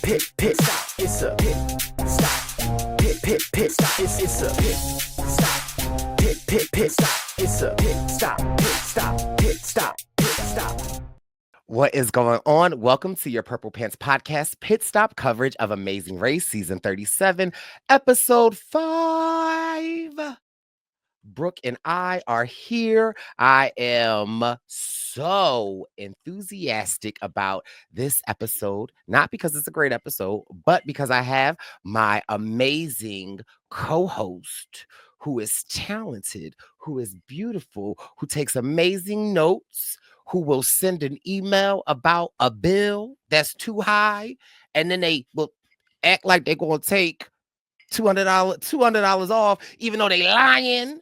pit stop. It's a pit stop. Pit stop. It's a pit stop. Pit stop. It's a pit stop. What is going on? Welcome to your Purple Pants Podcast Pitstop coverage of Amazing Race Season 37, Episode 5. Brooke and I are here. I am so enthusiastic about this episode, not because it's a great episode, but because I have my amazing co-host who is talented, who is beautiful, who takes amazing notes, who will send an email about a bill that's too high, and then they will act like they're going to take $200 off, even though they lying.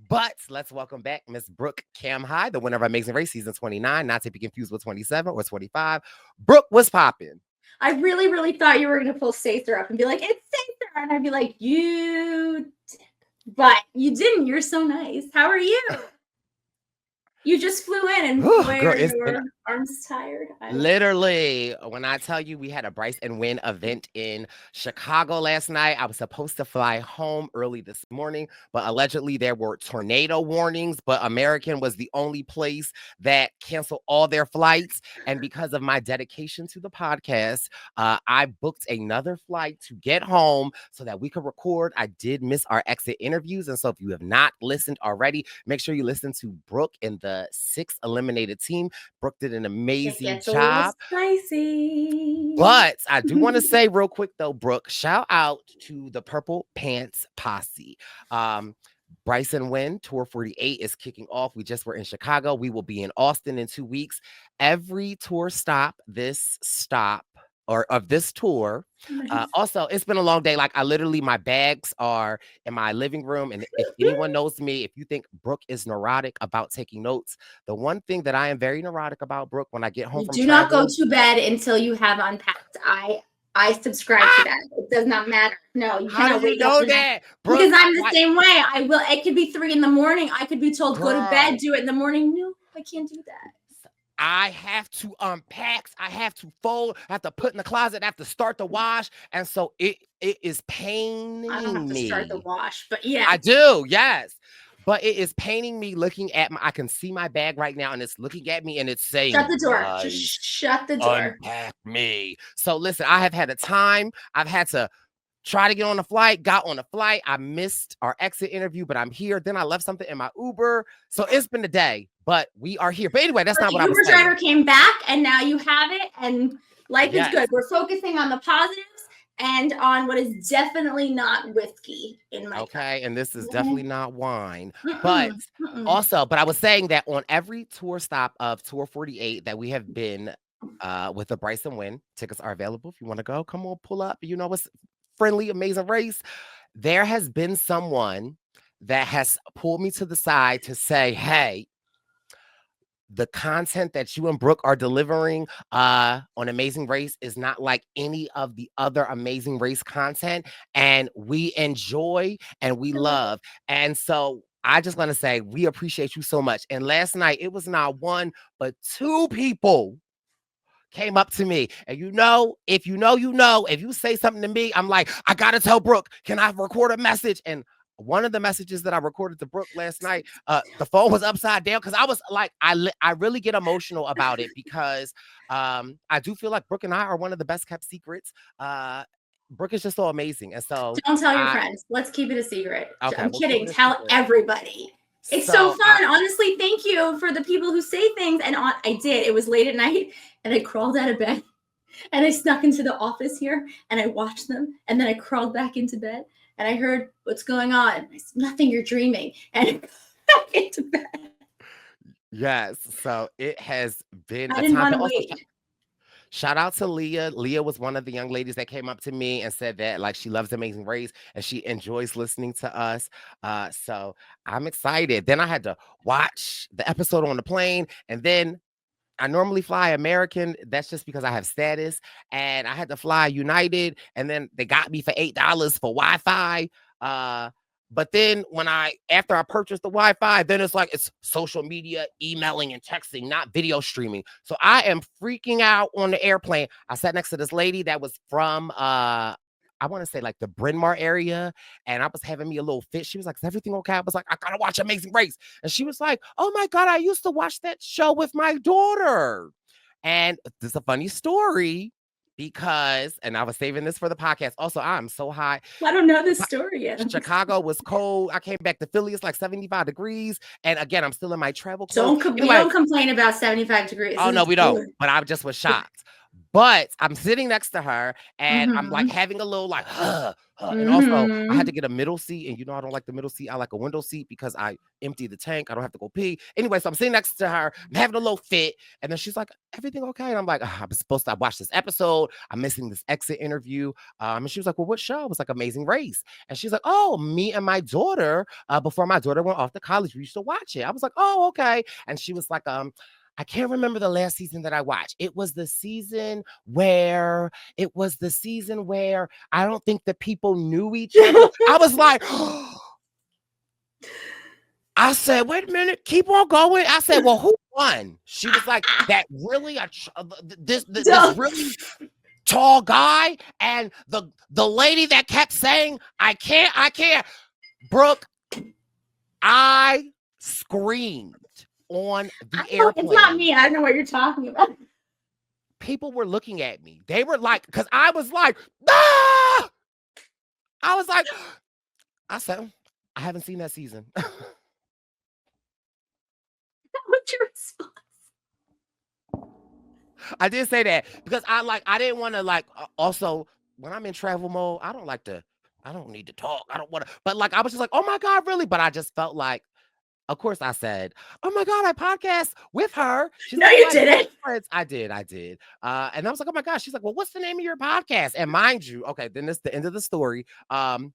But let's welcome back Miss Brooke Camhi, the winner of Amazing Race Season 29, not to be confused with 27 or 25. Brooke, what's popping? I really thought you were going to pull Sather up and be like, it's Sather. And I'd be like, you did. But you didn't. You're so nice. How are you? You just flew in and your arms tired. Literally, when I tell you we had a Brice and Win event in Chicago last night, I was supposed to fly home early this morning, but allegedly there were tornado warnings, but American was the only place that canceled all their flights. And because of my dedication to the podcast, I booked another flight to get home so that we could record. I did miss our exit interviews. And so if you have not listened already, make sure you listen to Brooke and the 6 eliminated team. Brooke did an amazing job. Spicy. But I do want to say real quick though, Brooke, shout out to the Purple Pants Posse. Brice and Win Tour 48 is kicking off. We just were in Chicago. We will be in Austin in 2 weeks. Every tour stop, of this tour. Also, it's been a long day. Like I literally, my bags are in my living room. And if anyone knows me, if you think Brooke is neurotic about taking notes, the one thing that I am very neurotic about, Brooke, when I get home from do not go to bed until you have unpacked. I subscribe to that. It does not matter. No, you cannot wait. How do you know that? Brooke, because I'm the same way. It could be 3 a.m. I could be told, go to bed, do it in the morning. No, I can't do that. I have to unpack, I have to fold, I have to put in the closet, I have to start the wash. And so it is paining me. I don't have to start the wash, but yeah. I do, yes. But it is paining me looking at I can see my bag right now and it's looking at me and it's saying, shut the door. Just shut the door. Unpack me. So listen, I have had a time. I've had to try to get on the flight, got on the flight. I missed our exit interview, but I'm here. Then I left something in my Uber. So it's been a day, but we are here. But anyway, that's not what I was saying. The Uber driver came back and now you have it and life is good. We're focusing on the positives and on what is definitely not whiskey in my cup. And this is definitely not wine. But also, I was saying that on every tour stop of Tour 48 that we have been with the Brice and Win, tickets are available. If you want to go, come on, pull up. You know what's friendly, amazing race. There has been someone that has pulled me to the side to say, hey, the content that you and Brooke are delivering on Amazing Race is not like any of the other Amazing Race content. And we enjoy and we love. And so I just want to say we appreciate you so much. And last night, it was not 1, but 2 people came up to me. And if you say something to me, I'm like, I got to tell Brooke, can I record a message? And one of the messages that I recorded to Brooke last night, the phone was upside down because I was like, I really get emotional about it because I do feel like Brooke and I are one of the best kept secrets. Brooke is just so amazing. And so don't tell your friends. Let's keep it a secret. Okay, I'm kidding. Tell everybody. It's so fun. Honestly, thank you for the people who say things. And I did. It was late at night and I crawled out of bed and I snuck into the office here and I watched them. And then I crawled back into bed and I heard what's going on. I said, nothing, you're dreaming. And back into bed. Yes. So it has been I didn't want to wait. Shout out to Leah. Leah was one of the young ladies that came up to me and said that like she loves Amazing Race and she enjoys listening to us. So I'm excited. Then I had to watch the episode on the plane, and then I normally fly American. That's just because I have status, and I had to fly United, and then they got me for $8 for Wi-Fi. But then after I purchased the Wi-Fi, then it's social media, emailing and texting, not video streaming. So I am freaking out on the airplane. I sat next to this lady that was from I want to say like the Bryn Mawr area, and I was having me a little fit. She was like, "Is everything okay?" I was like, "I gotta watch Amazing Race," and she was like, "Oh my God, I used to watch that show with my daughter." And this is a funny story because, and I was saving this for the podcast. Also, I'm so hot. I don't know this story yet. Chicago was cold. I came back to Philly. It's like 75 degrees. And again, I'm still in my travel clothes. We don't complain about 75 degrees. Oh, no, we don't. But I just was shocked. But I'm sitting next to her and I'm like having a little like, and also I had to get a middle seat. And I don't like the middle seat. I like a window seat because I empty the tank. I don't have to go pee. Anyway, so I'm sitting next to her. I'm having a little fit. And then she's like, "Everything okay?" And I'm like, "I'm supposed to watch this episode. I'm missing this exit interview." And she was like, "Well, what show?" It was like Amazing Race. And she's like, "Oh, me and my daughter, before my daughter went off to college, we used to watch it." I was like, "Oh, okay." And she was like, I can't remember the last season that I watched. It was the season where I don't think the people knew each other. I was like, I said, "Wait a minute, keep on going." I said, "Well, who won?" She was like, "That really this really tall guy and the lady that kept saying, I can't." Brooke, I screamed on the airplane. It's not me. I don't know what you're talking about. People were looking at me. They were like, because I was like, "Ah!" I said, "I haven't seen that season." What's your response? I did say that because I didn't want to also when I'm in travel mode, I don't need to talk. I don't want to, but I was just like, "Oh my God, really?" But I just felt like, of course, I said, "Oh my God, I podcast with her." She's no, like, you didn't. I did. And I was like, "Oh my gosh." She's like, "Well, what's the name of your podcast?" And mind you, okay, then this the end of the story. So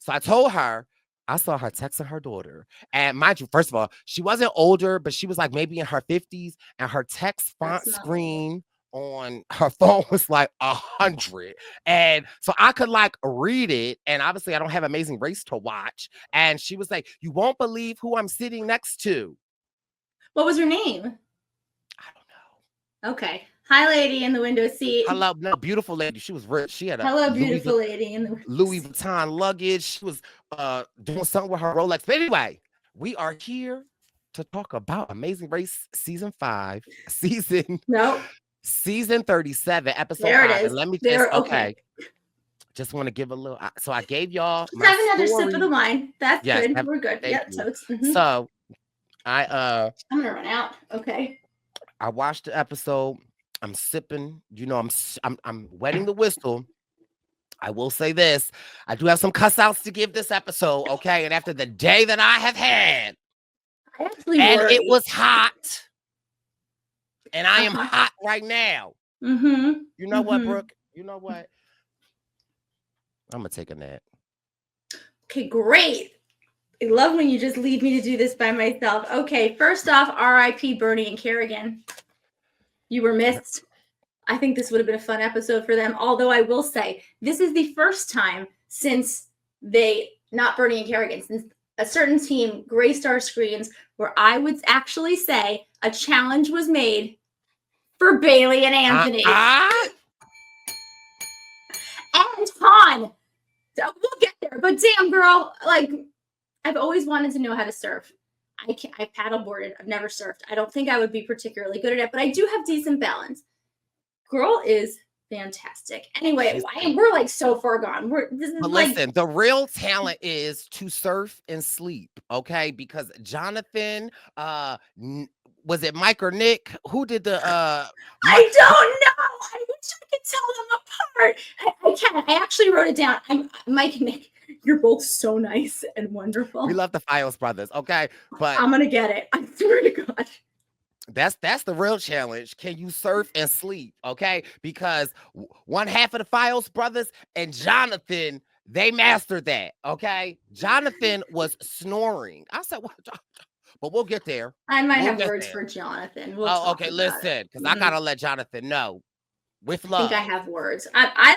I told her, I saw her texting her daughter. And mind you, first of all, she wasn't older, but she was like maybe in her 50s. And her text font screen on her phone was like 100. And so I could read it. And obviously I don't have Amazing Race to watch. And she was like, "You won't believe who I'm sitting next to." What was her name? I don't know. Okay. Hi, lady in the window seat. Hello, no, beautiful lady. She was rich. She had a beautiful lady in the Louis Vuitton luggage. She was doing something with her Rolex. But anyway, we are here to talk about Amazing Race season 5, season 37, episode there 5. It is. And let me just okay. Just want to give a little. So I gave y'all. Just have another sip of the wine. That's good. We're good. Yeah. So I'm gonna run out. Okay. I watched the episode. I'm sipping. I'm wetting the whistle. I will say this. I do have some cuss outs to give this episode. Okay. And after the day that I have had, it was hot. And I am hot right now. You know what, Brooke? You know what? I'm going to take a nap. Okay, great. I love when you just leave me to do this by myself. Okay, first off, R.I.P. Bernie and Kerrigan. You were missed. I think this would have been a fun episode for them. Although I will say, this is the first time since not Bernie and Kerrigan, since a certain team graced our screens where I would actually say a challenge was made for Bailey and Anthony. And Han. We'll get there. But damn, girl, I've always wanted to know how to surf. I paddleboarded. I've never surfed. I don't think I would be particularly good at it, but I do have decent balance. Girl is fantastic. Anyway, we're so far gone. Listen, the real talent is to surf and sleep, okay? Because Jonathan, was it Mike or Nick? Who did the I don't know. I wish I could tell them apart. I can't. I actually wrote it down. I'm Mike and Nick. You're both so nice and wonderful. We love the Files brothers, okay? But I'm gonna get it. I swear to God. That's the real challenge. Can you surf and sleep? Okay, because one half of the Files brothers and Jonathan, they mastered that. Okay, Jonathan was snoring. I said, "What?" But we'll get there. I might have words for Jonathan. Okay, listen, because I gotta let Jonathan know with love. I think I have words.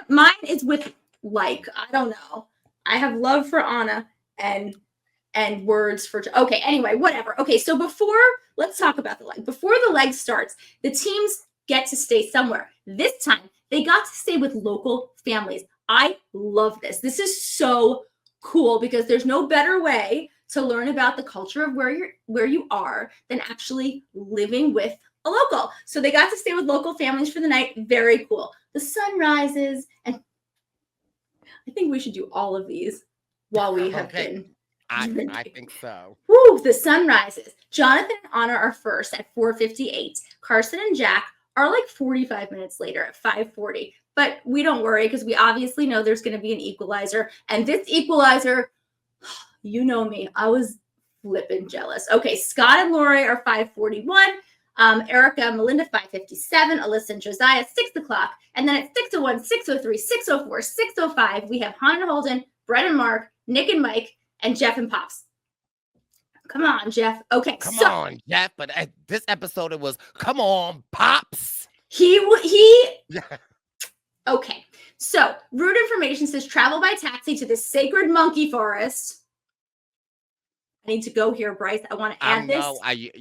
Mine is with I don't know. I have love for Anna and words for, okay, anyway, whatever. Okay, so let's talk about the leg. Before the leg starts, the teams get to stay somewhere. This time, they got to stay with local families. I love this. This is so cool because there's no better way to learn about the culture of where you are than actually living with a local. So they got to stay with local families for the night. Very cool. The sun rises, and I think we should do all of these while we have been. I think so. Woo, the sun rises. Jonathan and Anna are first at 4:58. Carson and Jack are like 45 minutes later at 5:40. But we don't worry because we obviously know there's going to be an equalizer. And this equalizer, you know me, I was flipping jealous. Okay, Scott and Lori are 5:41. Erica and Melinda, 5:57. Alyssa and Josiah, 6 o'clock. And then at 6:01, 6:03, 6:04, 6:05, we have Han and Holden, Brett and Mark, Nick and Mike, and Jeff and Pops. Come on, Jeff. Okay. Come on, Jeff. But this episode, it was, come on, Pops. Okay. So, route information says travel by taxi to the sacred monkey forest. I need to go here, Brice. I want to add this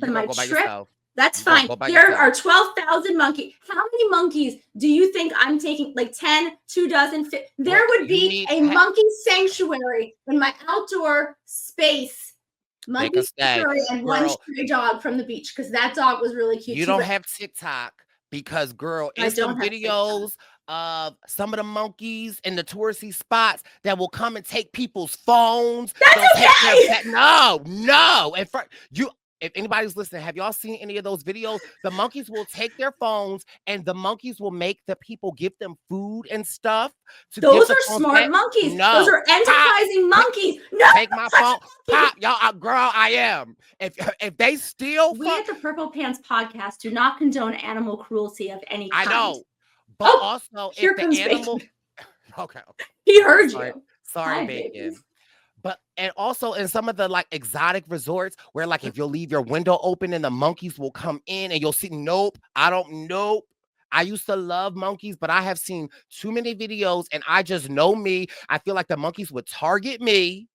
to my trip. That's fine. There are 12,000 monkeys. How many monkeys do you think I'm taking? Like 10, 2 dozen? There would be a monkey sanctuary in my outdoor space. Monkey sanctuary and one stray dog from the beach because that dog was really cute. You don't have TikTok because, girl, it's some videos of some of the monkeys in the touristy spots that will come and take people's phones. That's okay. No. If anybody's listening, have y'all seen any of those videos? The monkeys will take their phones and the monkeys will make the people give them food and stuff. Those are smart monkeys. No. Those are enterprising monkeys. No. Take my phone. Pop, y'all, girl, I am. If they steal. We at the Purple Pants podcast do not condone animal cruelty of any kind. I know. But also, here comes the animal. Okay. He heard you. Sorry, Bacon. And also in some of the like exotic resorts where like if you'll leave your window open and the monkeys will come in and you'll see, I used to love monkeys, but I have seen too many videos and I just know me. I feel like the monkeys would target me.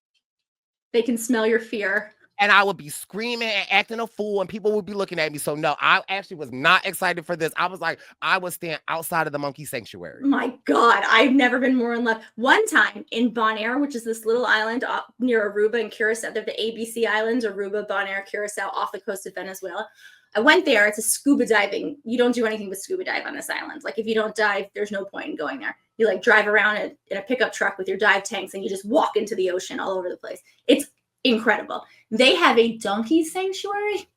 They can smell your fear. And I would be screaming and acting a fool and people would be looking at me. So no, I actually was not excited for this. I was like, I would stand outside of the monkey sanctuary. My God, I've never been more in love. One time in Bonaire, which is this little island near Aruba and Curacao, they're the ABC Islands, Aruba, Bonaire, Curacao, off the coast of Venezuela. I went there. It's a scuba diving. You don't do anything but scuba dive on this island. Like if you don't dive, there's no point in going there. You like drive around in a pickup truck with your dive tanks and you just walk into the ocean all over the place. It's incredible. They have a donkey sanctuary.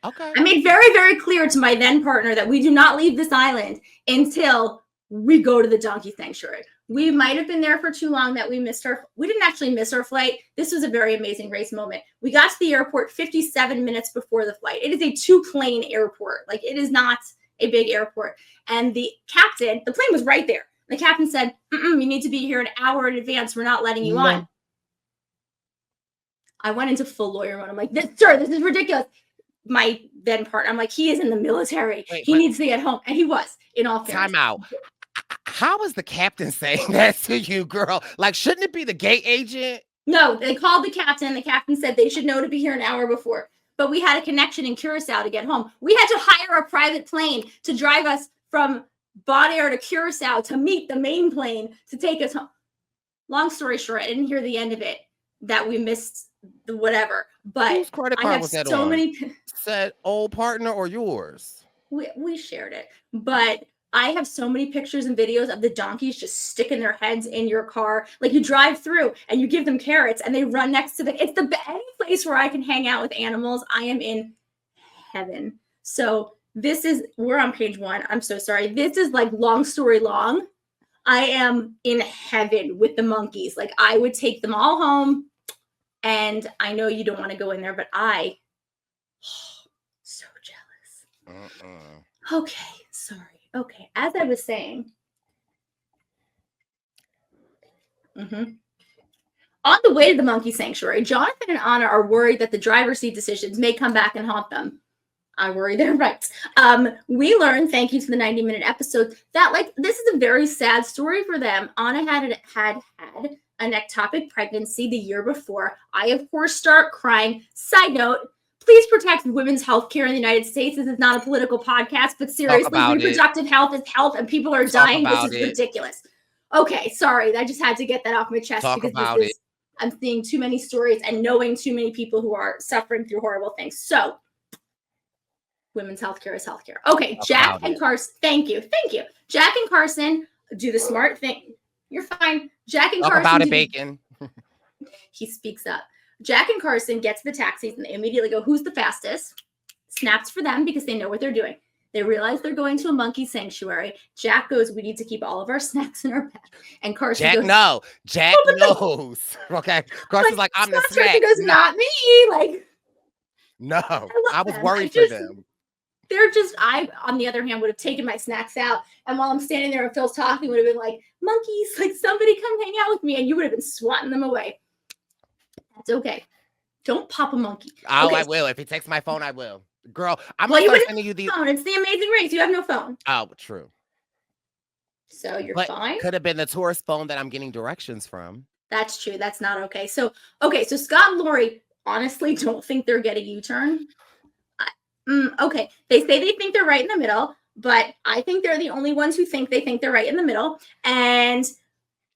Okay. I made very, very clear to my then partner that we do not leave this island until we go to the donkey sanctuary. We might have been there for too long that we didn't actually miss our flight. This was a very amazing race moment. We got to the airport 57 minutes before the flight. It is a 2-plane airport. Like it is not a big airport. And the plane was right there. The captain said, you need to be here an hour in advance. We're not letting you on. I went into full lawyer mode. I'm like, this is ridiculous. My then partner, I'm like, he is in the military. He needs to get home. And he was, in all fairness. Time out. How is the captain saying that to you, girl? Like, shouldn't it be the gate agent? No, they called the captain. The captain said they should know to be here an hour before. But we had a connection in Curacao to get home. We had to hire a private plane to drive us from Bonaire to Curacao to meet the main plane to take us home. Long story short, I didn't hear the end of it, that we missed the whatever. But whose credit card was that on? Said old partner or yours? We shared it. But I have so many pictures and videos of the donkeys just sticking their heads in your car. Like you drive through and you give them carrots and they run next to it's any place where I can hang out with animals. I am in heaven. So we're on page 1. I'm so sorry. This is like long story long. I am in heaven with the monkeys. Like I would take them all home. And I know you don't want to go in there, but so jealous. Okay, sorry. Okay, as I was saying, on the way to the monkey sanctuary, Jonathan and Anna are worried that the driver's seat decisions may come back and haunt them. I worry they're right. We learned, thank you to the 90-minute episode, that like this is a very sad story for them. Anna had an ectopic pregnancy the year before. I, of course, start crying. Side note, please protect women's health care in the United States. This is not a political podcast, but seriously, reproductive health is health and people are dying. This is ridiculous. Okay, sorry. I just had to get that off my chest because I'm seeing too many stories and knowing too many people who are suffering through horrible things. So women's healthcare is healthcare. Okay, Jack and Carson. Thank you. Jack and Carson do the smart thing. You're fine. Jack and Carson. About it, bacon. He speaks up. Jack and Carson get to the taxis and they immediately go, who's the fastest? Snaps for them because they know what they're doing. They realize they're going to a monkey sanctuary. Jack goes, we need to keep all of our snacks in our bag. And Carson goes, no. Jack knows. Okay. Carson's like, I'm the snack. He goes, not me. Like, no. I was worried for them. They're just, I, on the other hand, would have taken my snacks out. And while I'm standing there and Phil's talking, would have been like, monkeys, like somebody come hang out with me. And you would have been swatting them away. That's okay. Don't pop a monkey. Oh, okay. I will. If he takes my phone, I will. Girl, I'm going to send you these. Phone. It's the Amazing Race. You have no phone. Oh, true. So you're fine. Could have been the tourist phone that I'm getting directions from. That's true. That's not okay. So Scott and Lori honestly don't think they're getting U-turn. Okay. They say they think they're right in the middle, but I think they're the only ones who think they're right in the middle. And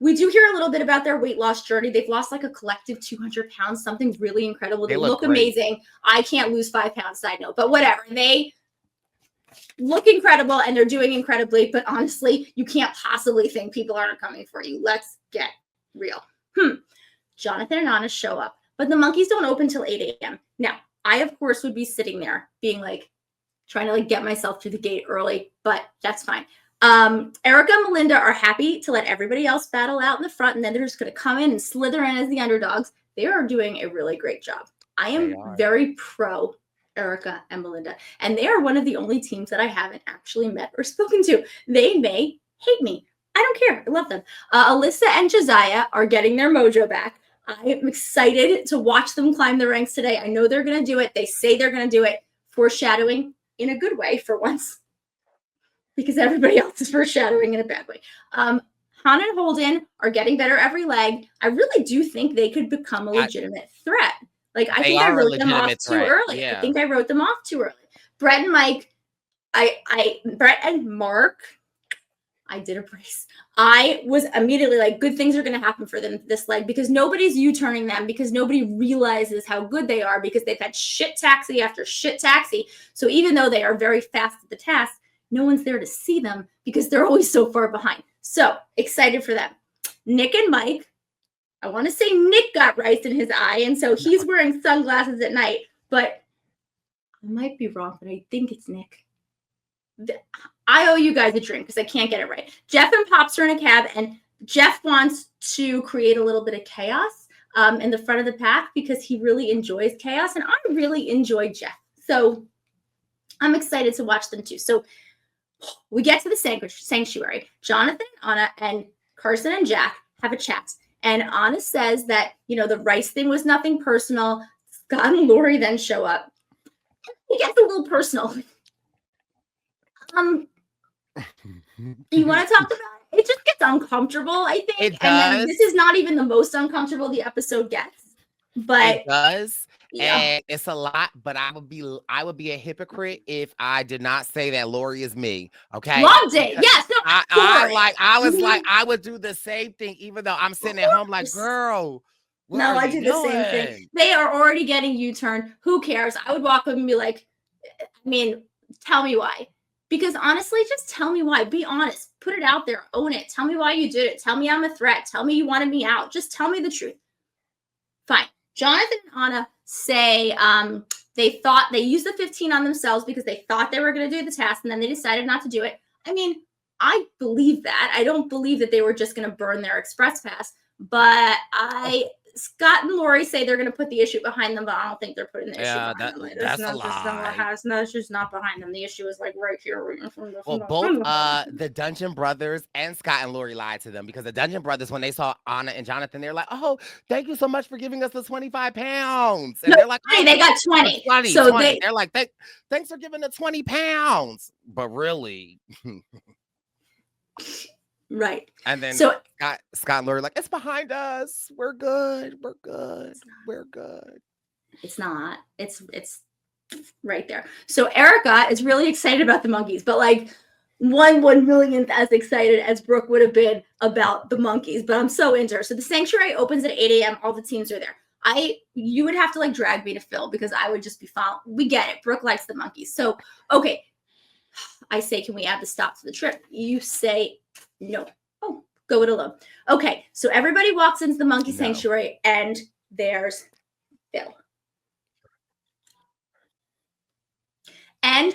we do hear a little bit about their weight loss journey. They've lost like a collective 200 pounds, something really incredible. They look amazing. I can't lose 5 pounds, side note, but whatever. They look incredible and they're doing incredibly, but honestly, you can't possibly think people aren't coming for you. Let's get real. Jonathan and Anna show up, but the monkeys don't open till 8 a.m. Now, I, of course, would be sitting there being like, trying to like get myself to the gate early, but that's fine. Erica and Melinda are happy to let everybody else battle out in the front, and then they're just going to come in and slither in as the underdogs. They are doing a really great job. I am very pro Erica and Melinda, and they are one of the only teams that I haven't actually met or spoken to. They may hate me. I don't care. I love them. Alyssa and Josiah are getting their mojo back. I am excited to watch them climb the ranks today. I know they're going to do it. They say they're going to do it. Foreshadowing in a good way for once, because everybody else is foreshadowing in a bad way. Han and Holden are getting better every leg. I really do think they could become a legitimate threat. Like, I think I wrote them off too early. Yeah. I think I wrote them off too early. Brett and Mike, Brett and Mark, I did a Brice. I was immediately like, good things are going to happen for them this leg because nobody's U-turning them, because nobody realizes how good they are, because they've had shit taxi after shit taxi. So even though they are very fast at the task, no one's there to see them because they're always so far behind. So excited for them. Nick and Mike, I want to say Nick got rice in his eye, and so he's wearing sunglasses at night, but I might be wrong, but I think it's Nick. I owe you guys a drink because I can't get it right. Jeff and Pops are in a cab, and Jeff wants to create a little bit of chaos in the front of the pack because he really enjoys chaos, and I really enjoy Jeff. So I'm excited to watch them too. So we get to the sanctuary. Jonathan, Anna, and Carson and Jack have a chat. And Anna says that, you know, the rice thing was nothing personal. Scott and Lori then show up. It gets a little personal. You want to talk about it? It just gets uncomfortable, I think. It does. And then this is not even the most uncomfortable the episode gets. But it does. Yeah. And it's a lot, but I would be a hypocrite if I did not say that Lori is me. Okay. Loved it. Yes. No, I would do the same thing, even though I'm sitting at home like, girl. No, I do the same thing. They are already getting U-turn. Who cares? I would walk up and be like, I mean, tell me why. Because honestly, just tell me why. Be honest. Put it out there. Own it. Tell me why you did it. Tell me I'm a threat. Tell me you wanted me out. Just tell me the truth. Fine. Jonathan and Anna say they used the 15 on themselves because they thought they were going to do the task, and then they decided not to do it. I mean, I believe that. I don't believe that they were just going to burn their express pass, but Scott and Lori say they're going to put the issue behind them, but I don't think they're putting the issue behind them. That's a lie. No, it's just not behind them. The issue is like right here. Well, both the Dungeon Brothers and Scott and Lori lied to them, because the Dungeon Brothers, when they saw Anna and Jonathan, they're like, "Oh, thank you so much for giving us the 25 pounds." And they're like, "Hey, they got 20." 20 so 20. They're like, "Thanks for giving the 20 pounds." But really, Right. And then so Scott and Lori like, it's behind us. We're good. We're good. We're good. It's not. It's right there. So Erica is really excited about the monkeys, but like 1/1,000,000th as excited as Brooke would have been about the monkeys. But I'm so into her. So the sanctuary opens at 8 a.m. All the teams are there. You would have to like drag me to Phil because I would just be following. We get it. Brooke likes the monkeys. So okay. I say, can we add the stop to the trip? You say no. Oh, go it alone. Okay. So everybody walks into the monkey sanctuary and there's Phil. And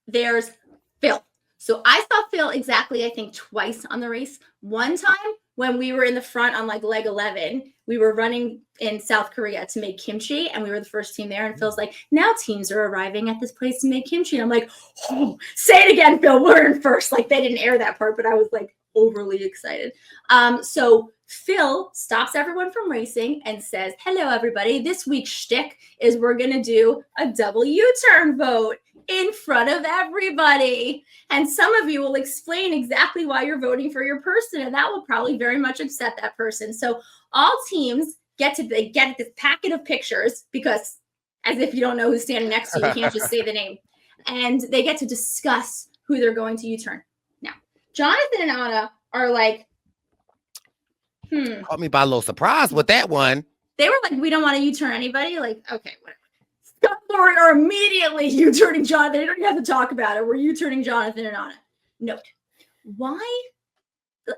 there's Phil. So I saw Phil exactly, I think, twice on the race. One time when we were in the front on like leg 11, we were running in South Korea to make kimchi, and we were the first team there. And Phil's like, now teams are arriving at this place to make kimchi. And I'm like, oh, say it again, Phil, we're in first. Like they didn't air that part, but I was like overly excited. So Phil stops everyone from racing and says, hello, everybody. This week's shtick is we're going to do a double U-turn vote in front of everybody. And some of you will explain exactly why you're voting for your person, and that will probably very much upset that person. So all teams get this packet of pictures, because as if you don't know who's standing next to you, you can't just say the name. And they get to discuss who they're going to U-turn. Now, Jonathan and Anna are like, Caught me by a little surprise with that one. They were like, we don't want to U-turn anybody. Like, okay, whatever. Scott and Lori are immediately U-turning Jonathan. They don't even have to talk about it. We're U-turning Jonathan and Anna. Note, why?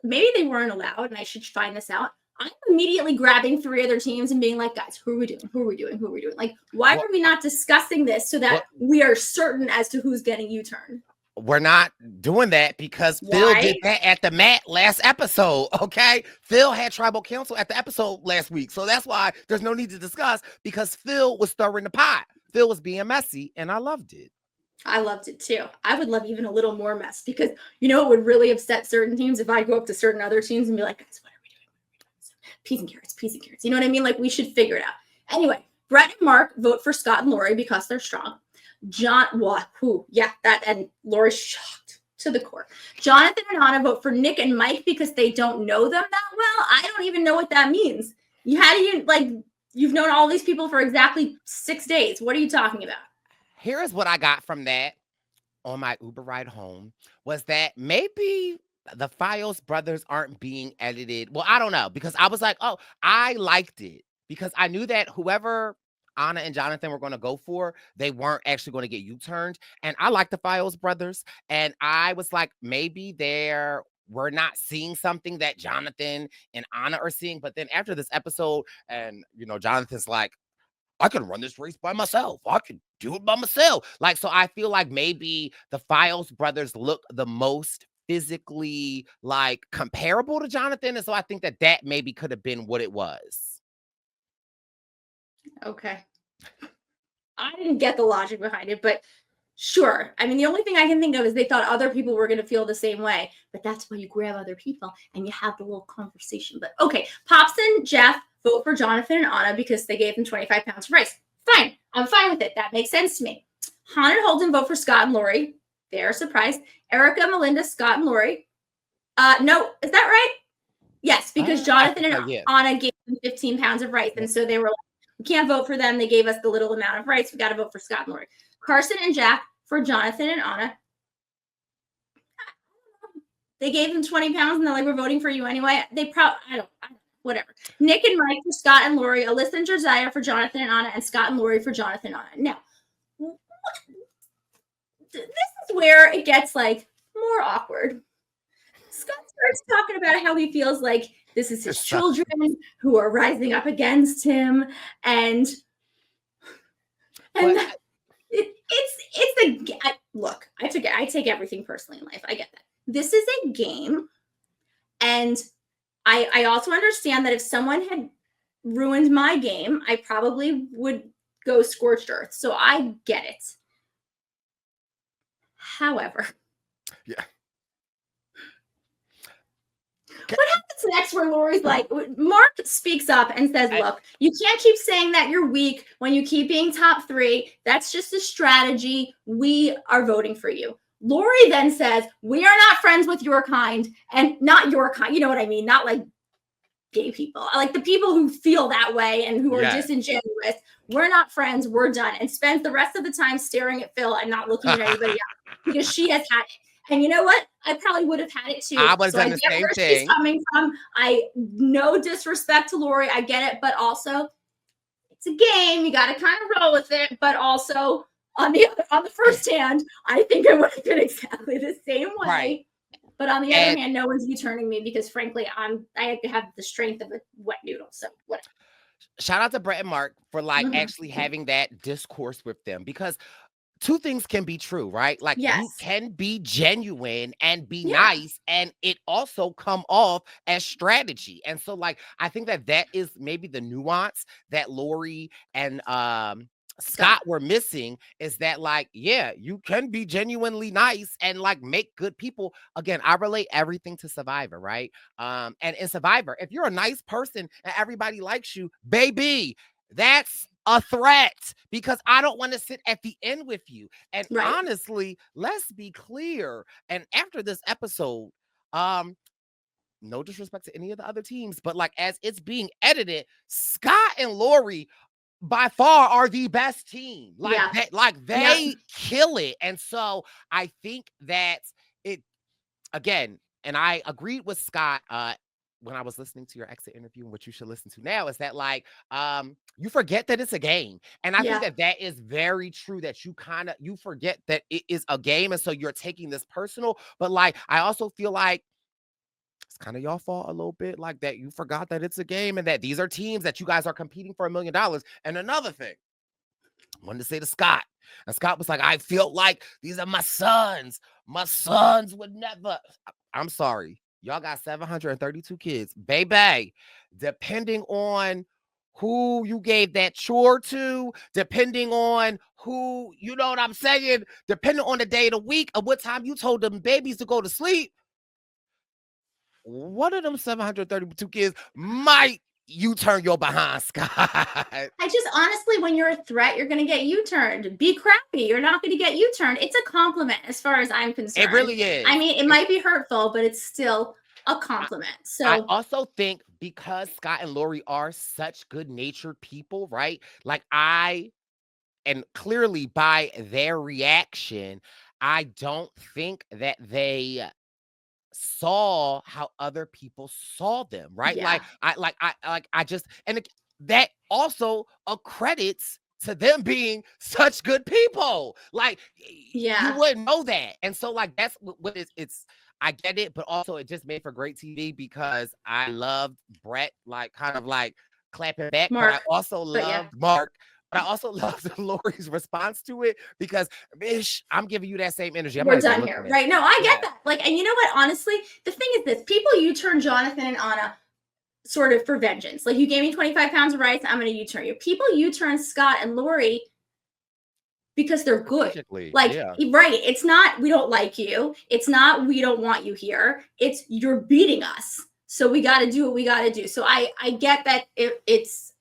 Maybe they weren't allowed, and I should find this out. I'm immediately grabbing 3 other teams and being like, guys, who are we doing? Who are we doing? Who are we doing? Like, why are we not discussing this so that we are certain as to who's getting U-turned? We're not doing that because Phil did that at the mat last episode, okay? Phil had tribal council at the episode last week. So that's why there's no need to discuss, because Phil was stirring the pot. Phil was being messy, and I loved it. I loved it too. I would love even a little more mess, because you know it would really upset certain teams if I go up to certain other teams and be like, guys, what are we doing? Peas and carrots, peas and carrots. You know what I mean? Like, we should figure it out. Anyway, Brett and Mark vote for Scott and Lori because they're strong. And Lori's shocked to the core. Jonathan and Anna vote for Nick and Mike because they don't know them that well. I don't even know what that means. You've known all these people for exactly 6 days. What are you talking about? Here's what I got from that on my Uber ride home, was that maybe the Files brothers aren't being edited. Well, I don't know, because I was like, oh, I liked it because I knew that whoever Anna and Jonathan were going to go for, they weren't actually going to get U-turned. And I like the Files brothers. And I was like, maybe we're not seeing something that Jonathan and Anna are seeing. But then after this episode, and, Jonathan's like, I can run this race by myself. I can do it by myself. Like, so I feel like maybe the Files brothers look the most physically like comparable to Jonathan. And so I think that maybe could have been what it was. Okay. I didn't get the logic behind it, but sure. I mean, the only thing I can think of is they thought other people were going to feel the same way, but that's why you grab other people and you have the little conversation. But okay, Pops and Jeff vote for Jonathan and Anna because they gave them 25 pounds of rice. Fine. I'm fine with it. That makes sense to me. Han and Holden vote for Scott and Lori. They're surprised. Erica, Melinda, Scott, and Lori. No, is that right? Yes, because Jonathan and Anna gave them 15 pounds of rice. And so they were like, we can't vote for them. They gave us the little amount of rights. We got to vote for Scott and Lori. Carson and Jack for Jonathan and Anna. They gave them 20 pounds and they're like, we're voting for you anyway. Whatever. Nick and Mike for Scott and Lori. Alyssa and Josiah for Jonathan and Anna, and Scott and Lori for Jonathan and Anna. Now, this is where it gets like more awkward. Scott starts talking about how he feels like this is his children who are rising up against him, and look. I take everything personally in life. I get that. This is a game, and I also understand that if someone had ruined my game, I probably would go scorched earth. So I get it. However, yeah. What happens next where Lori's like, Mark speaks up and says, look, you can't keep saying that you're weak when you keep being top 3. That's just a strategy. We are voting for you. Lori then says, we are not friends with your kind, and not your kind. You know what I mean? Not like gay people, like the people who feel that way and who are disingenuous. We're not friends. We're done. And spends the rest of the time staring at Phil and not looking at anybody else because she has had it. And you know what? I probably would have had it too. I would have done the same thing. She's coming from. No disrespect to Lori. I get it. But also, it's a game. You got to kind of roll with it. But also, on the first hand, I think it would have been exactly the same way. Right. But on the other hand, no one's U-turning me because, frankly, I have the strength of a wet noodle. So whatever. Shout out to Brett and Mark for actually having that discourse with them, because two things can be true, right? Like, you can be genuine and be nice, and it also come off as strategy. And so, I think that is maybe the nuance that Lori and Scott were missing, is that you can be genuinely nice and make good people. Again, I relate everything to Survivor, right? And in Survivor, if you're a nice person and everybody likes you, baby, that's a threat, because I don't want to sit at the end with you. And honestly, let's be clear. And after this episode, no disrespect to any of the other teams, but as it's being edited, Scott and Lori by far are the best team. They kill it. And so I think that it, again, and I agreed with Scott when I was listening to your exit interview, and what you should listen to now is that you forget that it's a game. And I think that is very true, that you forget that it is a game. And so you're taking this personal, but I also feel like it's kind of y'all fault a little bit, that you forgot that it's a game and that these are teams that you guys are competing for $1 million. And another thing I wanted to say to Scott, and Scott was like, I feel like these are my sons. My sons would never. I'm sorry. Y'all got 732 kids. Baby, depending on who you gave that chore to, depending on who, you know what I'm saying, depending on the day of the week of what time you told them babies to go to sleep, one of them 732 kids might U-turn your behind, Scott. I just, honestly, when you're a threat, you're going to get U-turned. Be crappy. You're not going to get U-turned. It's a compliment as far as I'm concerned. It really is. I mean, it might be hurtful, but it's still a compliment. So I also think because Scott and Lori are such good-natured people, right? And clearly by their reaction, I don't think that they saw how other people saw them, right? I just, and that also accredits to them being such good people. You wouldn't know that. And so that's what it's I get it, but also it just made for great TV, because I loved Brett clapping back, Mark, but I also loved Mark. But I also love Lori's response to it, because, bitch, I'm giving you that same energy. We're done here. Right. No, I get that. And you know what? Honestly, the thing is this. People U-turn Jonathan and Anna sort of for vengeance. You gave me 25 pounds of rice, I'm going to U-turn you. People U-turn Scott and Lori because they're good. Right. It's not, we don't like you. It's not, we don't want you here. It's, you're beating us. So we got to do what we got to do. So I get that it's,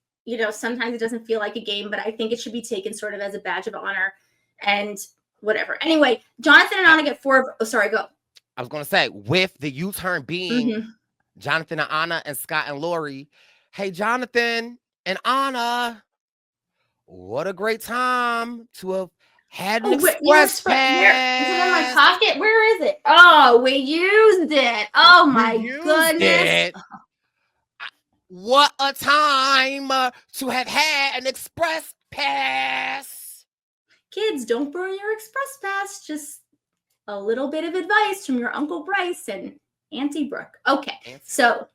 sometimes it doesn't feel like a game, but I think it should be taken sort of as a badge of honor and whatever. Anyway, Jonathan and Anna get 4. Oh, sorry, go. I was going to say, with the U-turn being Jonathan and Anna and Scott and Lori. Hey, Jonathan and Anna, what a great time to have had an express pass. Is it in my pocket? Where is it? Oh, we used it. Oh, my goodness. What a time to have had an express pass. Kids, don't burn your express pass. Just a little bit of advice from your Uncle Brice and Auntie Brooke. Okay, so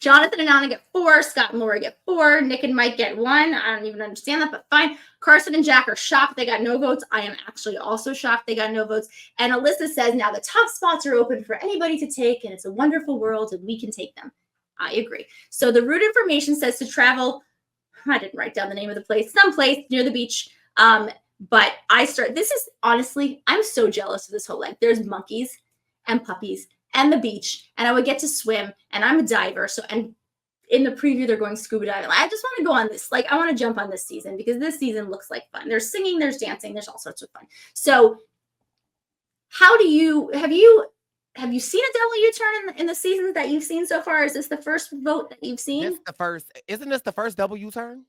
Jonathan and Anna get 4. Scott and Lori get 4. Nick and Mike get 1. I don't even understand that, but fine. Carson and Jack are shocked they got no votes. I am actually also shocked they got no votes. And Alyssa says, now the top spots are open for anybody to take, and it's a wonderful world, and we can take them. I agree. So the route information says to travel, I didn't write down the name of the place, someplace near the beach. But this is honestly, I'm so jealous of this whole there's monkeys and puppies and the beach, and I would get to swim, and I'm a diver. So, and in the preview, they're going scuba diving. I just want to go on this. I want to jump on this season because this season looks like fun. There's singing, there's dancing, there's all sorts of fun. So Have you seen a double U-turn in the seasons that you've seen so far? Is this the first vote that you've seen? Isn't this the first double U-turn?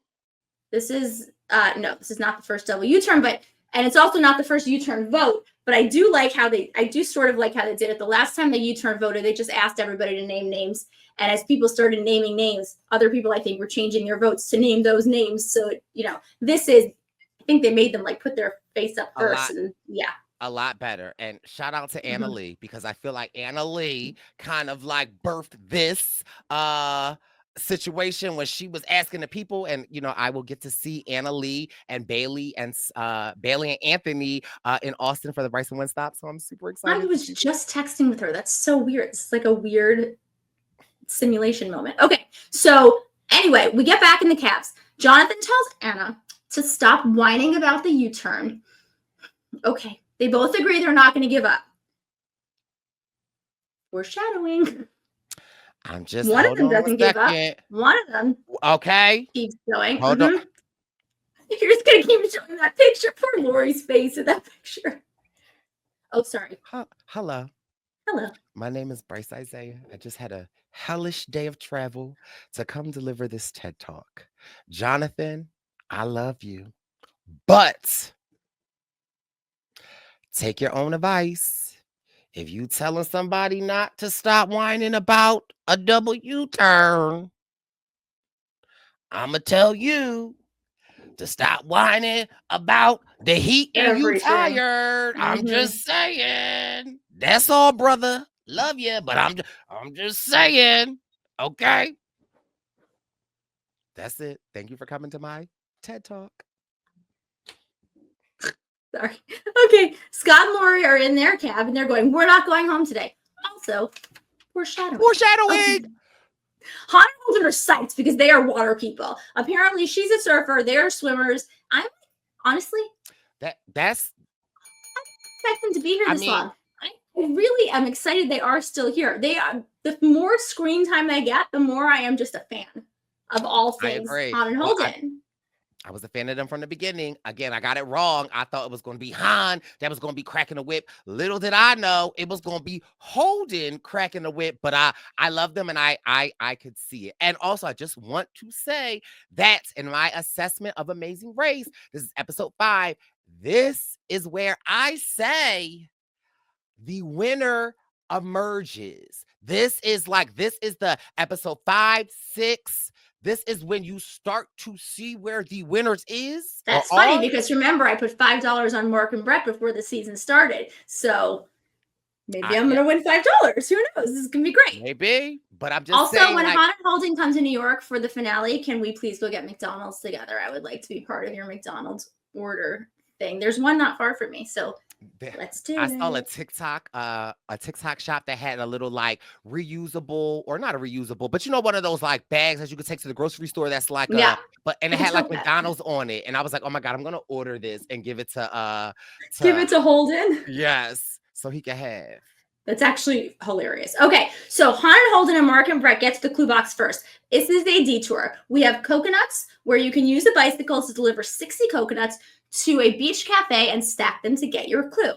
This is no, this is not the first double U-turn, and it's also not the first U-turn vote. But I do sort of like how they did it. The last time the U-turn voted, they just asked everybody to name names. And as people started naming names, other people, I think, were changing their votes to name those names. So, I think they made them like put their face up first. And yeah. A lot better. And shout out to Anna Lee, because I feel like Anna Lee kind of like birthed this situation when she was asking the people, and I will get to see Anna Lee and Bailey and Anthony in Austin for the Brice and Win stop. So I'm super excited. I was just texting with her. That's so weird. It's like a weird simulation moment. Okay, so anyway, we get back in the cabs. Jonathan tells Anna to stop whining about the U-turn. Okay, they both agree they're not going to give up. Foreshadowing. I'm just one of them doesn't give up. One of them keeps going. Hold on. You're just going to keep showing that picture. Poor Lori's face in that picture. Oh, sorry. Hello. Hello. My name is Brice Izyah. I just had a hellish day of travel to come deliver this TED Talk. Jonathan, I love you, but take your own advice. If you telling somebody not to stop whining about a double U-turn, I'ma tell you to stop whining about the heat and you tired. I'm just saying. That's all, brother. Love you, but I'm just saying. Okay. That's it. Thank you for coming to my TED Talk. Sorry. Okay. Scott and Lori are in their cab and they're going, we're not going home today. Also, foreshadowing. Okay. Hannah and Holden are psyched because they are water people. Apparently, she's a surfer. They're swimmers. I'm honestly that's I expect them to be here this long. I really am excited they are still here. They are. The more screen time they get, the more I am just a fan of all things Han and Holden. I was a fan of them from the beginning. Again, I got it wrong. I thought it was going to be Han that was going to be cracking the whip. Little did I know it was going to be Holden cracking the whip. But I love them, and I could see it. And also, I just want to say that in my assessment of Amazing Race, this is episode 5. This is where I say the winner emerges. This is the episode 5, 6. This is when you start to see where the winners is. That's funny because remember, I put $5 on Mark and Brett before the season started. So maybe I'm going to win $5. Who knows? This is going to be great. Maybe, but I'm just also, saying. When Han and Holden come to New York for the finale, can we please go get McDonald's together? I would like to be part of your McDonald's order thing. There's one not far from me. So let's do it. I saw a TikTok shop that had a little like reusable, or not a reusable, but one of those like bags that you could take to the grocery store that's like and it had like McDonald's on it. And I was like, oh my God, I'm gonna order this and give it to Holden. Yes, so he can have. That's actually hilarious. Okay, so Han and Holden and Mark and Brett get to the clue box first. This is a detour. We have coconuts where you can use the bicycles to deliver 60 coconuts to a beach cafe and stack them to get your clue.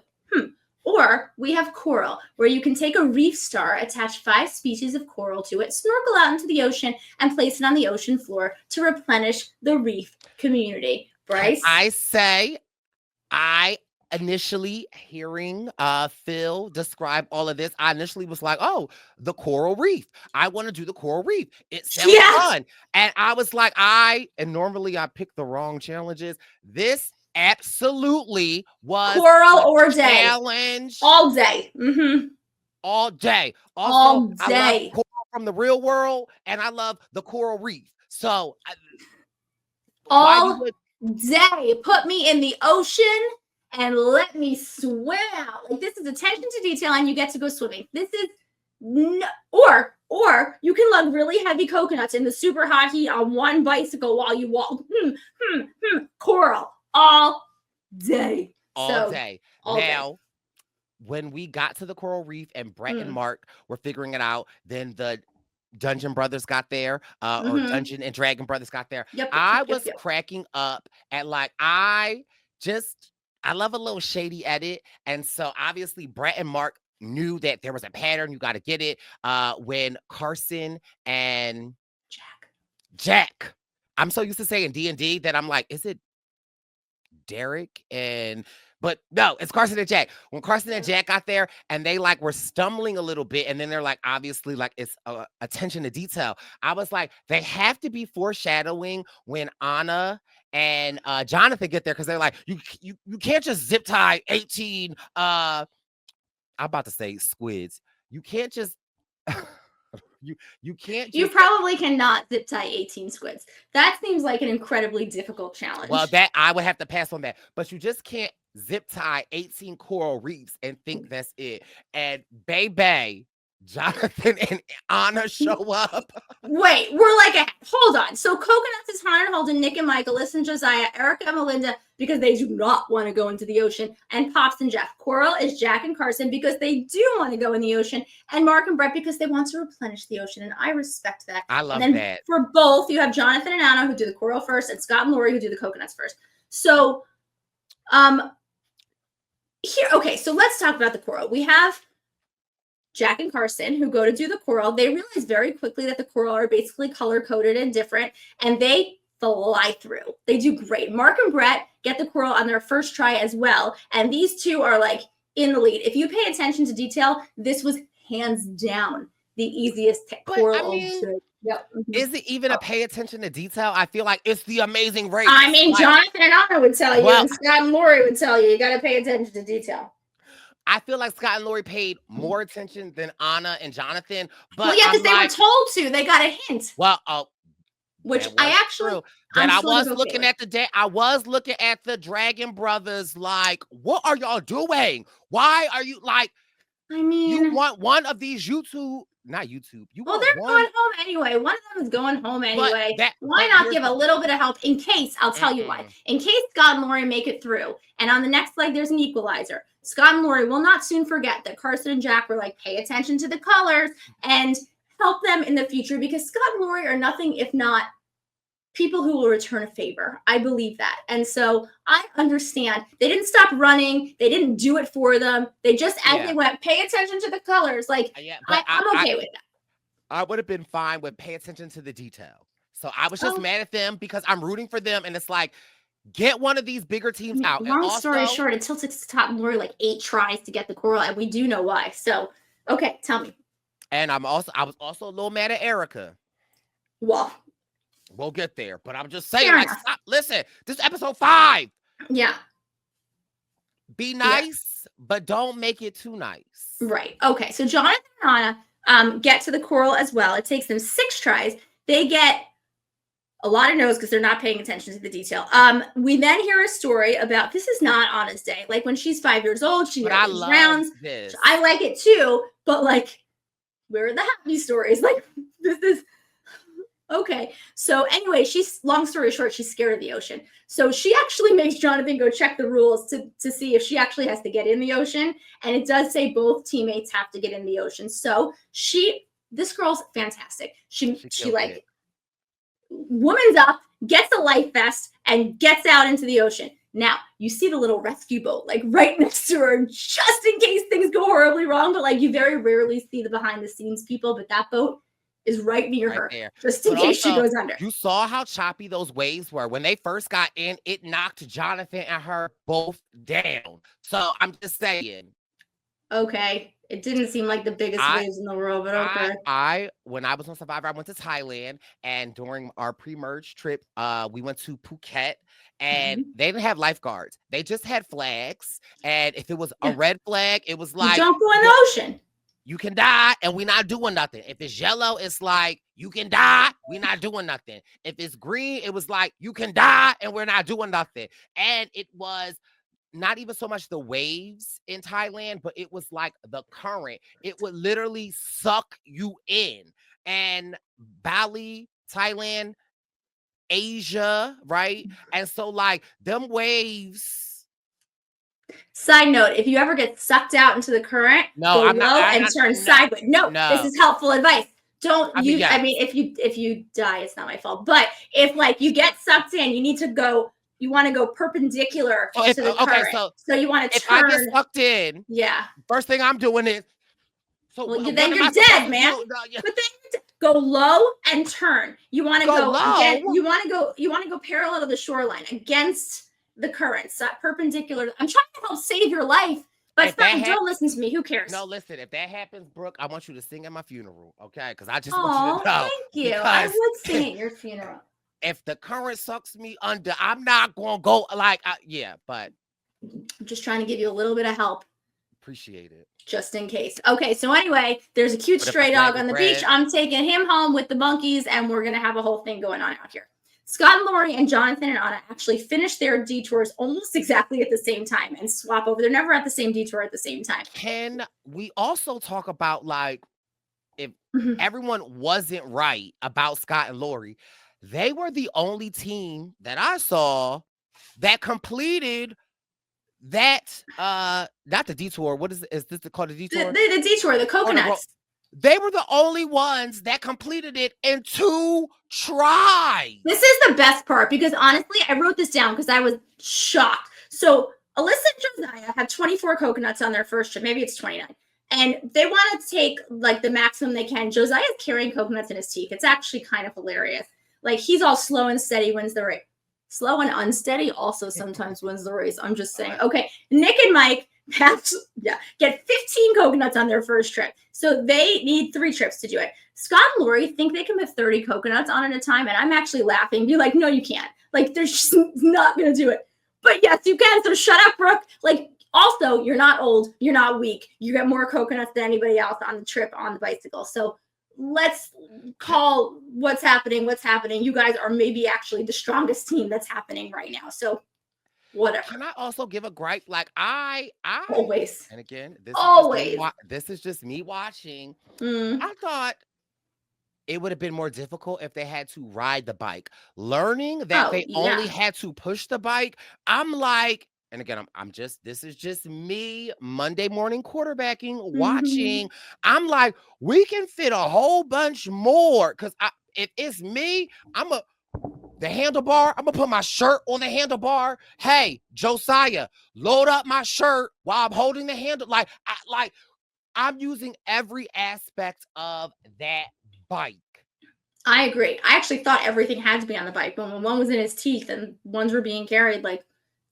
Or we have coral, where you can take a reef star, attach 5 species of coral to it, snorkel out into the ocean, and place it on the ocean floor to replenish the reef community. Brice? I initially hearing Phil describe all of this, I initially was like, oh, the coral reef. I want to do the coral reef. It sounds fun. And I was like, normally I pick the wrong challenges. This absolutely was coral or day challenge all day. All day. Also, all day. I love coral from the real world, and I love the coral reef. So all day, put me in the ocean and let me swim out. Like, this is attention to detail, and you get to go swimming. This is or you can lug really heavy coconuts in the super hot heat on one bicycle while you walk. Coral. All day. All day. Now, when we got to the coral reef and Brett and Mark were figuring it out, then the Dungeon Brothers got there, or Dungeon and Dragon Brothers got there. I was cracking up at like, I I love a little shady edit. And so obviously Brett and Mark knew that there was a pattern. You got to get it. When Carson and Jack, I'm so used to saying D&D that I'm like, is it Derek but no, it's Carson and Jack. When Carson and Jack got there and they like were stumbling a little bit, and then they're like, obviously, like it's attention to detail. I was like, they have to be foreshadowing when Anna and Jonathan get there, because they're like, you can't just zip tie 18. I'm about to say squids. You can't just. You can't. You probably cannot zip tie 18 squids. That seems like an incredibly difficult challenge. Well, that I would have to pass on that. But you just can't zip tie 18 coral reefs and think that's it. And baby, Jonathan and Anna show up. Wait, we're like, hold on. So Coconuts is Hannah and Holden, Nick and Michael, Alyssa and Josiah, Erica and Melinda, because they do not want to go into the ocean, and Pops and Jeff. Coral is Jack and Carson because they do want to go in the ocean, and Mark and Brett because they want to replenish the ocean, and I respect that. I love that. For both, you have Jonathan and Anna who do the coral first, and Scott and Lori who do the coconuts first. So, so let's talk about the coral. We have Jack and Carson who go to do the coral. They realize very quickly that the coral are basically color-coded and different, and they fly through. They do great. Mark and Brett get the coral on their first try as well, and these two are like in the lead. If you pay attention to detail, this was hands down the easiest coral. Yep. Is it even a pay attention to detail? I feel like it's the amazing race. I mean, like, Jonathan and Anna would tell you, and Scott and Lori would tell you got to pay attention to detail. I feel like Scott and Lori paid more attention than Anna and Jonathan. But well, yeah, because they were told to. They got a hint. Well, which I actually, I was looking at I was looking at the Dragon Brothers. Like, what are y'all doing? Why are you like? I mean, you want one of these not YouTube. Well, they're going home anyway. One of them is going home anyway. Why not give a little bit of help in case? I'll tell you why. In case Scott and Lori make it through, and on the next leg there's an equalizer. Scott and Lori will not soon forget that Carson and Jack were like, pay attention to the colors and help them in the future, because Scott and Lori are nothing if not people who will return a favor. I believe that. And so I understand. They didn't stop running. They didn't do it for them. They just, as they went, pay attention to the colors. Like, I'm okay with that. I would have been fine with pay attention to the detail. So I was just mad at them because I'm rooting for them. And it's like, get one of these bigger teams out. Long story short, it took Scott and Lori like 8 tries to get the coral, and we do know why. So, okay, tell me. And I was also a little mad at Erica. Well, we'll get there, but I'm just saying, like, stop. Listen, this is episode 5. Yeah. Be nice, but don't make it too nice. Right. Okay. So Jonathan and Anna get to the coral as well. It takes them 6 tries. They get a lot of no's because they're not paying attention to the detail. We then hear a story about, this is not Anna's day. Like when she's 5 years old, she does these rounds. This. I like it too, but like, where are the happy stories? Like, this is okay. So anyway, long story short, she's scared of the ocean. So she actually makes Jonathan go check the rules to see if she actually has to get in the ocean. And it does say both teammates have to get in the ocean. So this girl's fantastic. She like woman's up, gets a life vest, and gets out into the ocean. Now, you see the little rescue boat like right next to her, just in case things go horribly wrong. But like, you very rarely see the behind the scenes people, but that boat is right near her, there. Just in case she goes under. You saw how choppy those waves were. When they first got in, it knocked Jonathan and her both down. So I'm just saying. Okay. It didn't seem like the biggest waves in the world, but okay. When I was on Survivor, I went to Thailand, and during our pre-merge trip, we went to Phuket, and they didn't have lifeguards. They just had flags, and if it was a red flag, it was like, you don't go in the ocean. You can die, and we're not doing nothing. If it's yellow, it's like, you can die, we're not doing nothing. If it's green, it was like, you can die, and we're not doing nothing. And it was not even so much the waves in Thailand, but it was like the current. It would literally suck you in. And Bali, Thailand, Asia, right? And so like them waves. Side note, if you ever get sucked out into the current, go low and turn sideways. No, this is helpful advice. If you die, it's not my fault. But if like you get sucked in, you need to go You want to go perpendicular to the current. So you want to turn. If I get sucked in, first thing I'm doing is. So well, then you're dead, man. But then go low and turn. You want to go again. You want to go parallel to the shoreline against the current, so perpendicular. I'm trying to help save your life. But don't listen to me. Who cares? No, listen. If that happens, Brooke, I want you to sing at my funeral, okay? Because I just want you to know. Thank you. I would sing at your funeral. If the current sucks me under, I'm not gonna go like, but I'm just trying to give you a little bit of help. Appreciate it. Just in case. Okay, so anyway, there's a cute stray dog on the beach. I'm taking him home with the monkeys, and we're gonna have a whole thing going on out here. Scott and Lori and Jonathan and Anna actually finished their detours almost exactly at the same time and swap over. They're never at the same detour at the same time. Can we also talk about, like, if everyone wasn't right about Scott and Lori, they were the only team that I saw that completed that, not the detour. What is this called? The detour? The detour, the coconuts. They were the only ones that completed it in 2 tries. This is the best part because honestly, I wrote this down because I was shocked. So Alyssa and Josiah have 24 coconuts on their first trip. Maybe it's 29. And they want to take like the maximum they can. Josiah's carrying coconuts in his teeth. It's actually kind of hilarious. Like he's all slow and steady, wins the race. Slow and unsteady also sometimes wins the race. I'm just saying. Okay, Nick and Mike get 15 coconuts on their first trip. So they need 3 trips to do it. Scott and Lori think they can put 30 coconuts on at a time. And I'm actually laughing. Be like, no, you can't. Like, they're just not going to do it. But yes, you can. So shut up, Brooke. Like, also, you're not old. You're not weak. You get more coconuts than anybody else on the trip on the bicycle. So let's call what's happening. You guys are maybe actually the strongest team that's happening right now. So whatever. Can I also give a gripe? Like I always. And again, this is just me watching. I thought it would have been more difficult if they had to ride the bike. Learning that they only had to push the bike. I'm like, and again, this is just me Monday morning quarterbacking, watching. I'm like, we can fit a whole bunch more. Cause if it's me, the handlebar, I'm gonna put my shirt on the handlebar. Hey, Josiah, load up my shirt while I'm holding the handle. I'm using every aspect of that bike. I agree. I actually thought everything had to be on the bike, but when one was in his teeth and ones were being carried, like,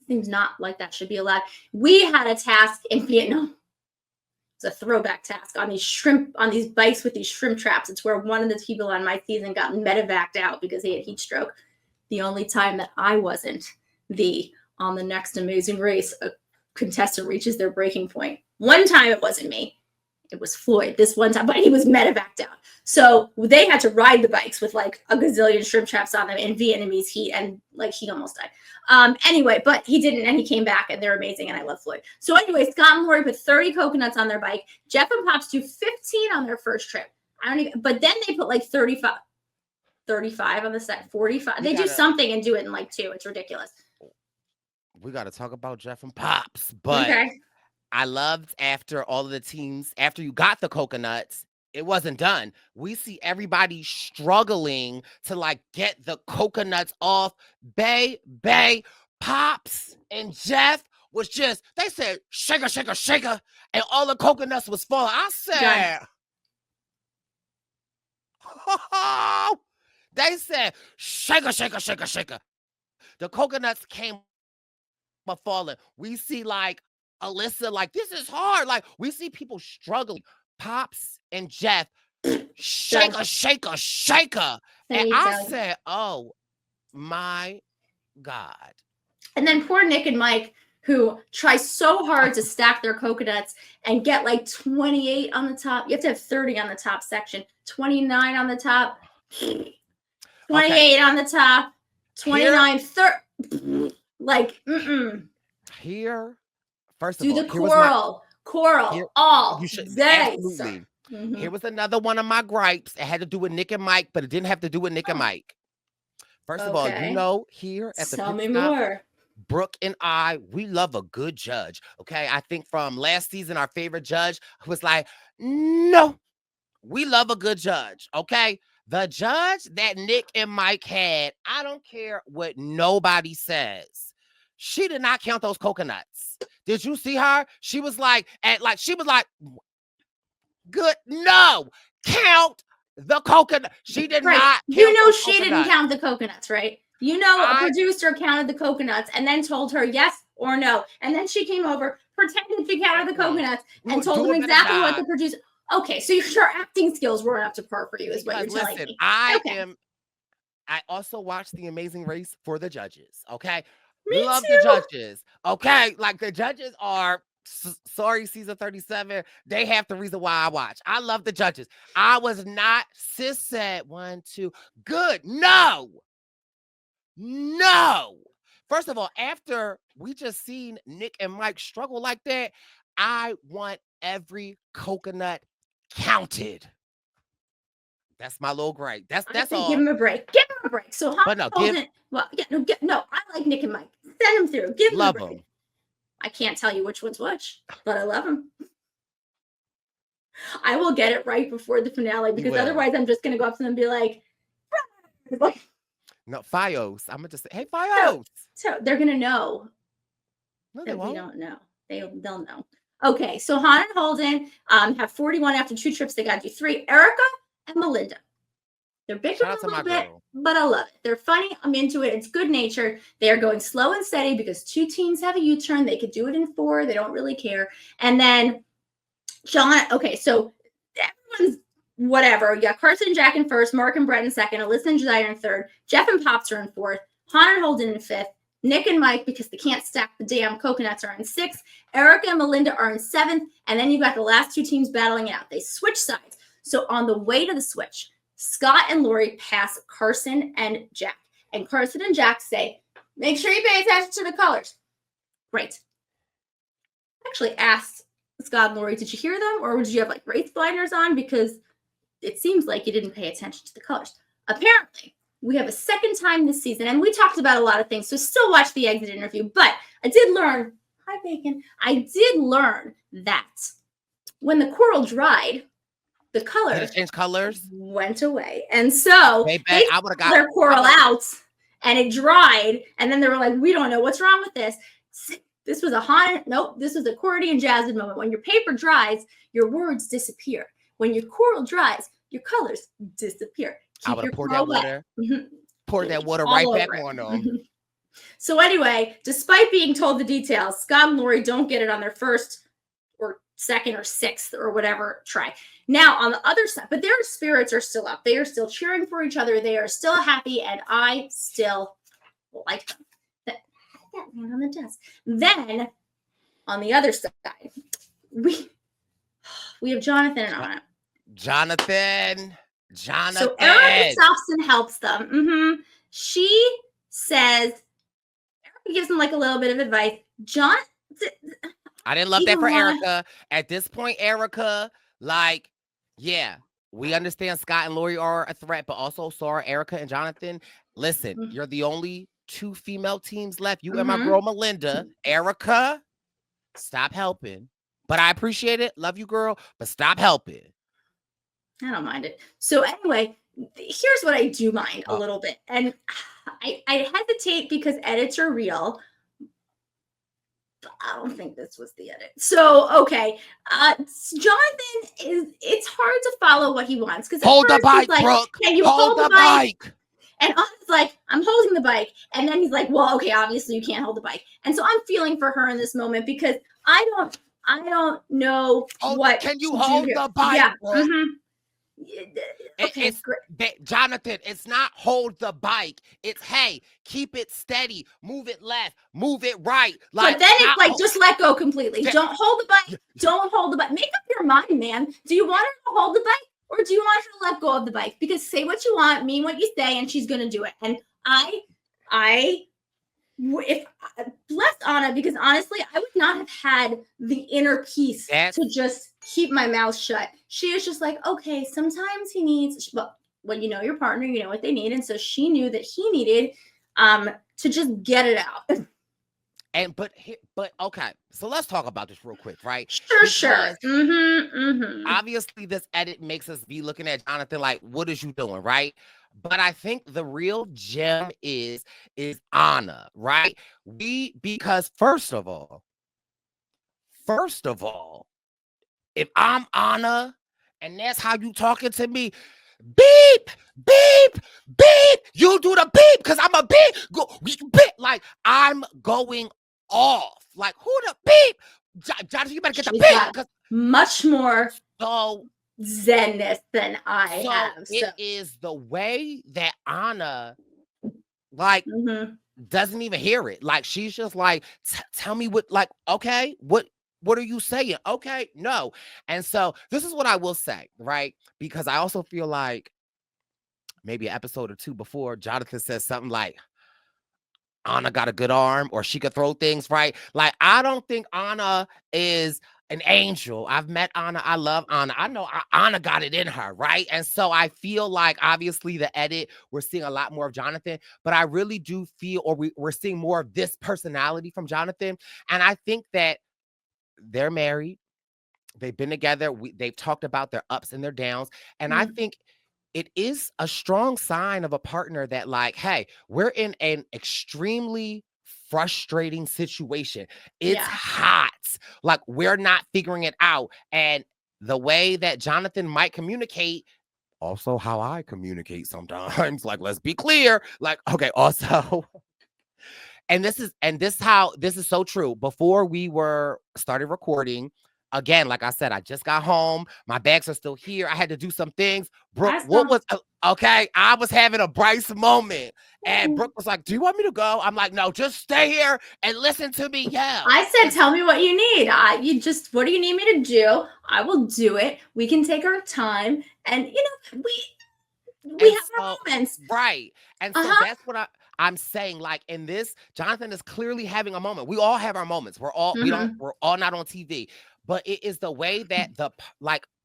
seems not like that should be allowed. We had a task in Vietnam. It's a throwback task on these bikes with these shrimp traps. It's where one of the people on my season got medevaced out because he had heat stroke. The only time that I wasn't on the next Amazing Race, a contestant reaches their breaking point. One time it wasn't me. It was Floyd this one time, but he was medevaced out. So they had to ride the bikes with like a gazillion shrimp traps on them in Vietnamese heat, and like he almost died. Anyway, but he didn't, and he came back, and they're amazing, and I love Floyd. So anyway, Scott and Lori put 30 coconuts on their bike. Jeff and Pops do 15 on their first trip. But then they put like 35 on the set, 45. They do something and do it in like 2. It's ridiculous. We got to talk about Jeff and Pops, but I loved after all of the teams, after you got the coconuts, it wasn't done. We see everybody struggling to like get the coconuts off. Bay, Pops and Jeff was just, they said, shaker, shaker, shaker, and all the coconuts was falling. I said, they said, shaker, shaker, shaker, shaker. The coconuts came up falling. We see like Alyssa, like, this is hard. Like, we see people struggling. Pops and Jeff, shaker, shaker, shaker. And I said, oh my God. And then poor Nick and Mike, who try so hard to stack their coconuts and get like 28 on the top. You have to have 30 on the top section, 29 on the top, 28 on the top, 29, 30. Like, Here, first of all, do the coral all day. Absolutely. Here was another one of my gripes. It had to do with Nick and Mike, but it didn't have to do with Nick and Mike. First of all, you know, here at the Pitstop, Brooke and I, we love a good judge. Okay. I think from last season, our favorite judge was like, no, we love a good judge. Okay. The judge that Nick and Mike had, I don't care what nobody says. She did not count those coconuts. Did you see her? She was like, good. No, count the coconut. She did not. You know, she didn't count the coconuts, right? You know, a producer counted the coconuts and then told her yes or no. And then she came over, pretended she counted the coconuts, and told them exactly what the producer. Okay, so your acting skills weren't up to par for you, is what you're telling me. I also watched The Amazing Race for the judges. Okay, love too. the judges. Okay, like the judges are. Sorry, season 37. They have the reason why I watch. I love the judges. I was not. Sis said 1, 2. Good. No. First of all, after we just seen Nick and Mike struggle like that, I want every coconut counted. That's my little gripe. That's all. Give him a break. Give him a break. So, I like Nick and Mike. Send them through. Give them a break. I can't tell you which one's which, but I love them. I will get it right before the finale because otherwise I'm just gonna go up to them and be like, no, Fios. I'm gonna just say, hey, Fios. So they're gonna know. No, they won't. We don't know. They'll know. Okay, so Han and Holden have 41 after 2 trips. They got to do 3. Erica and Melinda. They're bickering a little bit, but I love it. They're funny. I'm into it. It's good natured. They are going slow and steady because 2 teams have a U-turn. They could do it in 4. They don't really care. And then John. Okay, so everyone's whatever. You got Carson and Jack in first, Mark and Brett in second, Alyssa and Josiah in third, Jeff and Pops are in fourth, Han and Holden in fifth, Nick and Mike, because they can't stack the damn coconuts, are in 6th. Erica and Melinda are in 7th. And then you've got the last 2 teams battling it out. They switch sides. So on the way to the switch, Scott and Lori pass Carson and Jack. And Carson and Jack say, make sure you pay attention to the colors. Great. I actually asked Scott and Lori, did you hear them? Or did you have like race blinders on? Because it seems like you didn't pay attention to the colors. Apparently, we have a second time this season, and we talked about a lot of things, so still watch the exit interview. But I did learn, hi, Bacon. I did learn that when the coral dried, the colors went away. And so they took their coral out, and it dried, and then they were like, we don't know what's wrong with this. This was this was a Cordy and Jasmine moment. When your paper dries, your words disappear. When your coral dries, your colors disappear. I would have poured that water. Poured that water right back on them. So anyway, despite being told the details, Scott and Lori don't get it on their first or second or 6th or whatever try. Now on the other side, but their spirits are still up. They are still cheering for each other. They are still happy, and I still like them. That man on the desk. Then on the other side, we have Jonathan and Anna. Jonathan. So Erica stops and helps them. She says, Erica gives them like a little bit of advice. I didn't love that for Erica. At this point, Erica, like, yeah, we understand Scott and Lori are a threat, but also so are Erica and Jonathan. Listen, you're the only 2 female teams left. You and my girl Melinda. Erica, stop helping. But I appreciate it. Love you, girl. But stop helping. I don't mind it. So anyway, here's what I do mind a little bit. And I hesitate because edits are real. But I don't think this was the edit. So, okay. Jonathan it's hard to follow what he wants. Because hold the bike, like, Brooke. Can you hold the bike? And Anna's like, I'm holding the bike. And then he's like, well, okay, obviously you can't hold the bike. And so I'm feeling for her in this moment because I don't know what. Can you hold the bike? Yeah. Okay, Jonathan, it's not hold the bike. It's, hey, keep it steady. Move it left. Move it right. Like, but then it's like, just let go completely. Don't hold the bike. Don't hold the bike. Make up your mind, man. Do you want her to hold the bike or do you want her to let go of the bike? Because say what you want, mean what you say, and she's going to do it. And if bless Anna, because honestly, I would not have had the inner peace to just keep my mouth shut. She is just like, okay, sometimes he needs, well, when you know your partner, you know what they need. And so she knew that he needed to just get it out. but okay, so let's talk about this real quick, right? Sure. Obviously, this edit makes us be looking at Jonathan like, what is you doing, right? But I think the real gem is Anna, right? Because first of all, if I'm Anna and that's how you talking to me, beep, beep, beep, you do the beep because I'm a beep, go beep, like I'm going off. Like, who the beep? Jonathan, you better get the beep. Because much more so zenness than I have. So it is the way that Anna like doesn't even hear it. Like she's just like, tell me what, like, okay, what are you saying? Okay, no. And so this is what I will say, right? Because I also feel like maybe an episode or two before, Jonathan says something like, Anna got a good arm or she could throw things, right? Like, I don't think Anna is an angel. I've met Anna. I love Anna. I know Anna got it in her, right? And so I feel like obviously the edit, we're seeing a lot more of Jonathan, but I really do feel, or we're seeing more of this personality from Jonathan. And I think that they're married. They've been together. They've talked about their ups and their downs. And I think it is a strong sign of a partner that like, hey, we're in an extremely frustrating situation. It's hot. Like we're not figuring it out. And the way that Jonathan might communicate, also how I communicate sometimes, like, let's be clear, like, okay, also, and this is so true. Before we started recording, again, like I said, I just got home. My bags are still here. I had to do some things. Brooke, okay? I was having a Brice moment. And Brooke was like, do you want me to go? I'm like, no, just stay here and listen to me yell. I said, tell me what you need. What do you need me to do? I will do it. We can take our time. And, we have our moments. Right. And so that's what I'm saying, like in this, Jonathan is clearly having a moment. We all have our moments. We're all not on TV. But it is the way that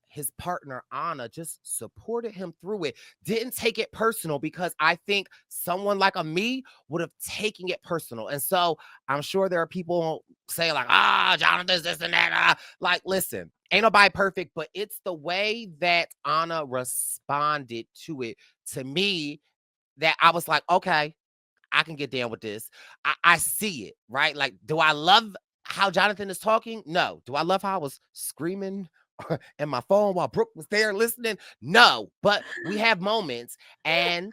his partner Anna just supported him through it, didn't take it personal, because I think someone like me would have taken it personal. And so I'm sure there are people saying like, Jonathan's this and that. Like, listen, ain't nobody perfect, but it's the way that Anna responded to it, to me, that I was like, okay, I can get down with this. I see it, right? Like, do I love how Jonathan is talking? No. Do I love how I was screaming in my phone while Brooke was there listening? No. But we have moments, and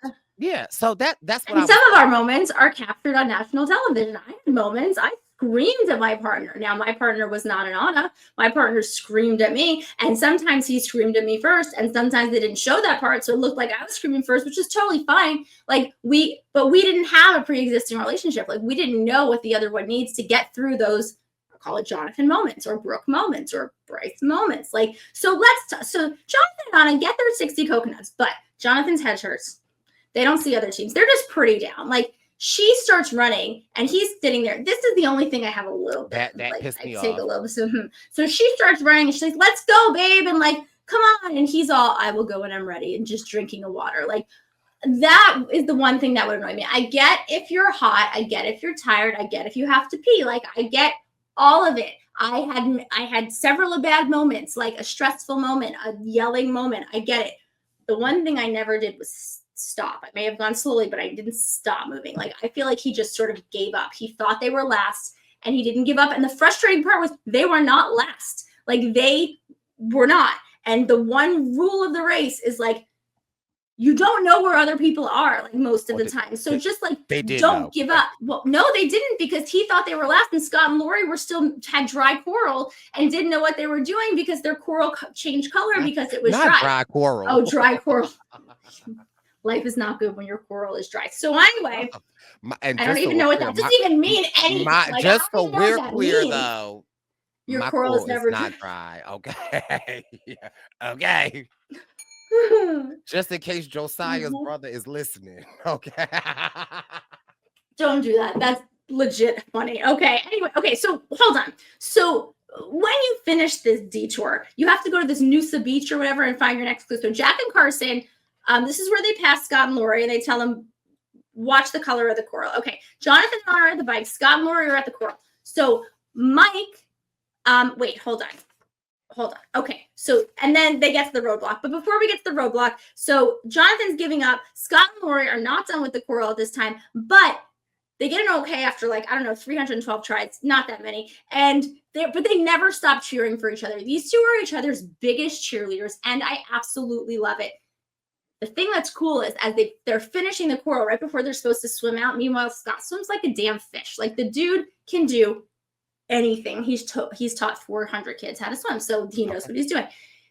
so that's what some of our moments are captured on national television. I had moments I screamed at my partner. Now, my partner was not an Anna. My partner screamed at me, and sometimes he screamed at me first, and sometimes they didn't show that part, so it looked like I was screaming first, which is totally fine. But we didn't have a pre-existing relationship. Like, we didn't know what the other one needs to get through those, call it Jonathan moments or Brooke moments or Brice moments. So Jonathan and Anna get their 60 coconuts, but Jonathan's head hurts. They don't see other teams. They're just pretty down. Like, she starts running and he's sitting there. This is the only thing I have a little bit. That pissed me off. Take a little bit. So she starts running and she's like, let's go, babe. And like, come on. And he's all, I will go when I'm ready, and just drinking the water. Like, that is the one thing that would annoy me. I get if you're hot. I get if you're tired. I get if you have to pee. Like, I get all of it. I had several bad moments, like a stressful moment, a yelling moment. I get it. The one thing I never did was stop. I may have gone slowly, but I didn't stop moving. Like, I feel like he just sort of gave up. He thought they were last and he didn't give up. And the frustrating part was they were not last. Like, they were not. And the one rule of the race is like, you don't know where other people are, like, most of the time. So just like, don't give up. Well, no, they didn't, because he thought they were last, and Scott and Lori had dry coral and didn't know what they were doing because their coral changed color because it was dry. Dry coral. Oh, dry coral. Life is not good when your coral is dry. So anyway, I don't even know what that doesn't even mean anything. Just so we're clear, though, your coral is never not dry. Okay. Okay. Just in case Josiah's brother is listening. Okay. Don't do that. That's legit funny. Okay. Anyway, okay. So hold on. So when you finish this detour, you have to go to this Nusa Beach or whatever and find your next clue. So Jack and Carson, this is where they pass Scott and Lori, and they tell them, watch the color of the coral. Okay. Jonathan and Anna are at the bike. Scott and Lori are at the coral. So Mike, wait, hold on. Okay. So, and then they get to the roadblock. But before we get to the roadblock, so Jonathan's giving up. Scott and Lori are not done with the coral at this time, but they get an okay after, like, I don't know, 312 tries, not that many. And they never stop cheering for each other. These two are each other's biggest cheerleaders, and I absolutely love it. The thing that's cool is as they're finishing the coral right before they're supposed to swim out. Meanwhile, Scott swims like a damn fish. Like, the dude can do anything. He's taught 400 kids how to swim, so he knows what he's doing.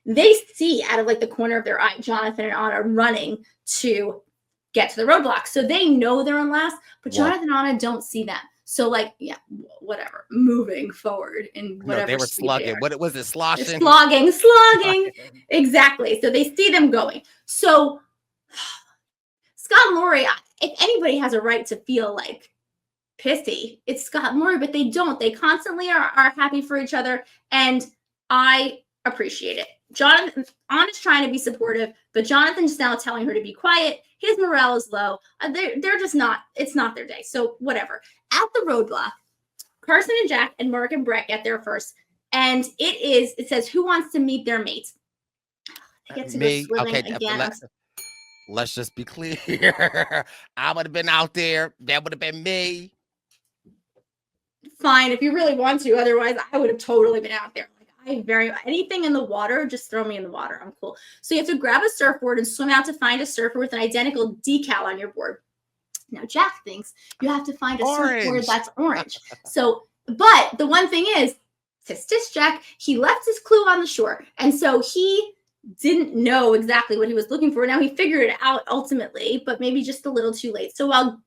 They see out of like the corner of their eye Jonathan and Anna running to get to the roadblock, so they know they're in last, but Jonathan and Anna don't see them. So, like, yeah, whatever, moving forward in whatever. No, they were slugging. What was it? Sloshing? Slogging. Exactly. So they see them going. So Scott and Lori, if anybody has a right to feel like pissy, it's Scott and Lori, but they don't. They constantly are happy for each other, and I appreciate it. Anna's trying to be supportive, but Jonathan's now telling her to be quiet. His morale is low. They're just not, it's not their day. So whatever. At the roadblock, Carson and Jack and Mark and Brett get there first. And it says, who wants to meet their mates? I get to Me. go swimming Okay, again. let's just be clear. I would have been out there. That would have been me. Fine, if you really want to. Otherwise, I would have totally been out there. Anything in the water, just throw me in the water. I'm cool. So you have to grab a surfboard and swim out to find a surfer with an identical decal on your board. Now, Jack thinks you have to find a surfboard that's orange. So, but the one thing is, tis Jack, he left his clue on the shore. And so he didn't know exactly what he was looking for. Now he figured it out ultimately, but maybe just a little too late. So while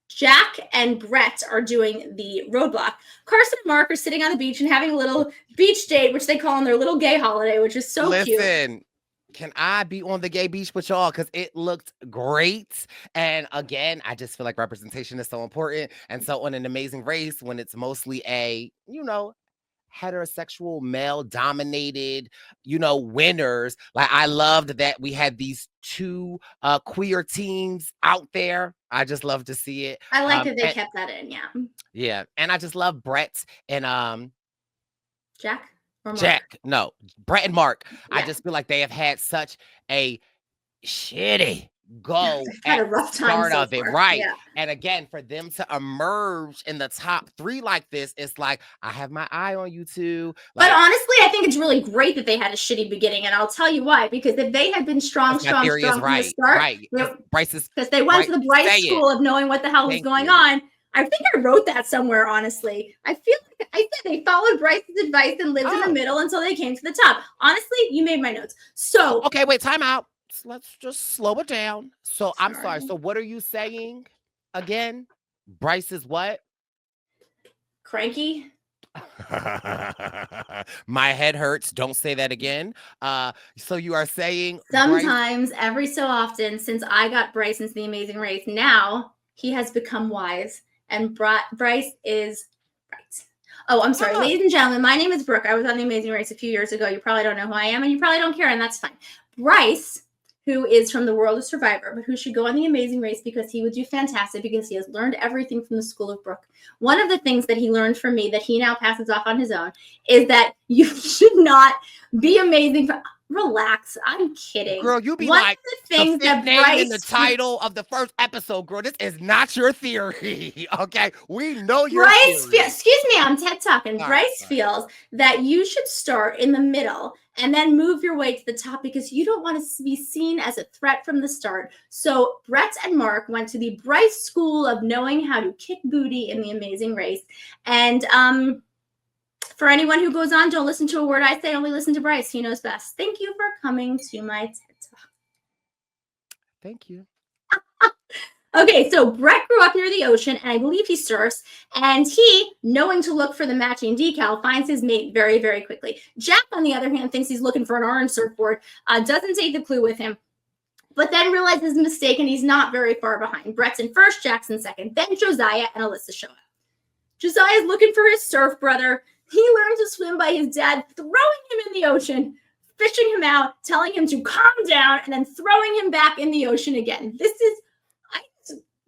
Jack and Brett are doing the roadblock, Carson and Mark are sitting on the beach and having a little beach date, which they call on their little gay holiday, which is so cute. Listen, can I be on the gay beach with y'all? Because it looked great. And again, I just feel like representation is so important. And so on An Amazing Race, when it's mostly a, heterosexual, male-dominated, winners. Like, I loved that we had these two queer teams out there. I just love to see it. I like that they kept that in, yeah. Yeah, and I just love Brett and Jack or Mark? Jack. No, Brett and Mark. Yeah. I just feel like they have had such a shitty go at a rough time start so of it, far. right? Yeah. And again, for them to emerge in the top 3 like this, it's like, I have my eye on you two. But honestly, I think it's really great that they had a shitty beginning, and I'll tell you why. Because if they had been strong from the start, because they went to the Brice school of knowing what the hell was going on. I think I wrote that somewhere, honestly. I feel like I said they followed Brice's advice and lived in the middle until they came to the top. Honestly, you made my notes. So okay, wait, time out. Let's just slow it down. So I'm sorry. So what are you saying again? Brice is what? Cranky. My head hurts. Don't say that again. So you are saying sometimes, every so often, since I got Brice into The Amazing Race, now he has become wise, and Brice is right. Oh, I'm sorry, ladies and gentlemen. My name is Brooke. I was on The Amazing Race a few years ago. You probably don't know who I am, and you probably don't care, and that's fine. Brice, who is from the world of Survivor, but who should go on The Amazing Race because he would do fantastic, because he has learned everything from the School of Brooke. One of the things that he learned from me that he now passes off on his own is that you should not be amazing. Relax. I'm kidding. Girl, you be one like, of the things that Brice in the title of the first episode, girl. This is not your theory. Okay, we know your Brice theory. Excuse me, I'm TED talking. Brice feels that you should start in the middle and then move your way to the top, because you don't want to be seen as a threat from the start. So Brett and Mark went to the Brice School of knowing how to kick booty in The Amazing Race. And for anyone who goes on, don't listen to a word I say, only listen to Brice. He knows best. Thank you for coming to my TED Talk. Thank you. Okay, so Brett grew up near the ocean, and I believe he surfs, and he, knowing to look for the matching decal, finds his mate very, very quickly. Jack, on the other hand, thinks he's looking for an orange surfboard, doesn't take the clue with him, but then realizes his mistake, and he's not very far behind. Brett's in first, Jack's in second, then Josiah and Alyssa show up. Josiah's looking for his surf brother. He learned to swim by his dad throwing him in the ocean, fishing him out, telling him to calm down, and then throwing him back in the ocean again.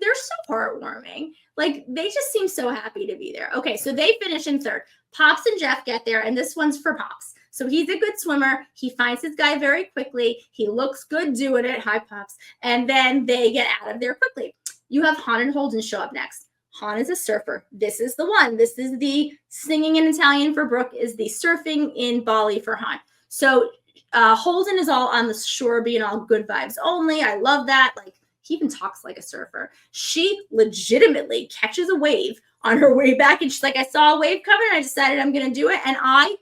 they're so heartwarming. Like, they just seem so happy to be there. Okay, so they finish in third. Pops and Jeff get there, and this one's for Pops. So he's a good swimmer. He finds his guy very quickly. He looks good doing it. Hi, Pops. And then they get out of there quickly. You have Han and Holden show up next. Han is a surfer. This is the one. This is the singing in Italian for Brooke, is the surfing in Bali for Han. So Holden is all on the shore being all good vibes only. I love that. Like, he even talks like a surfer. She legitimately catches a wave on her way back, and she's like, I saw a wave coming, and I decided I'm going to do it, and I love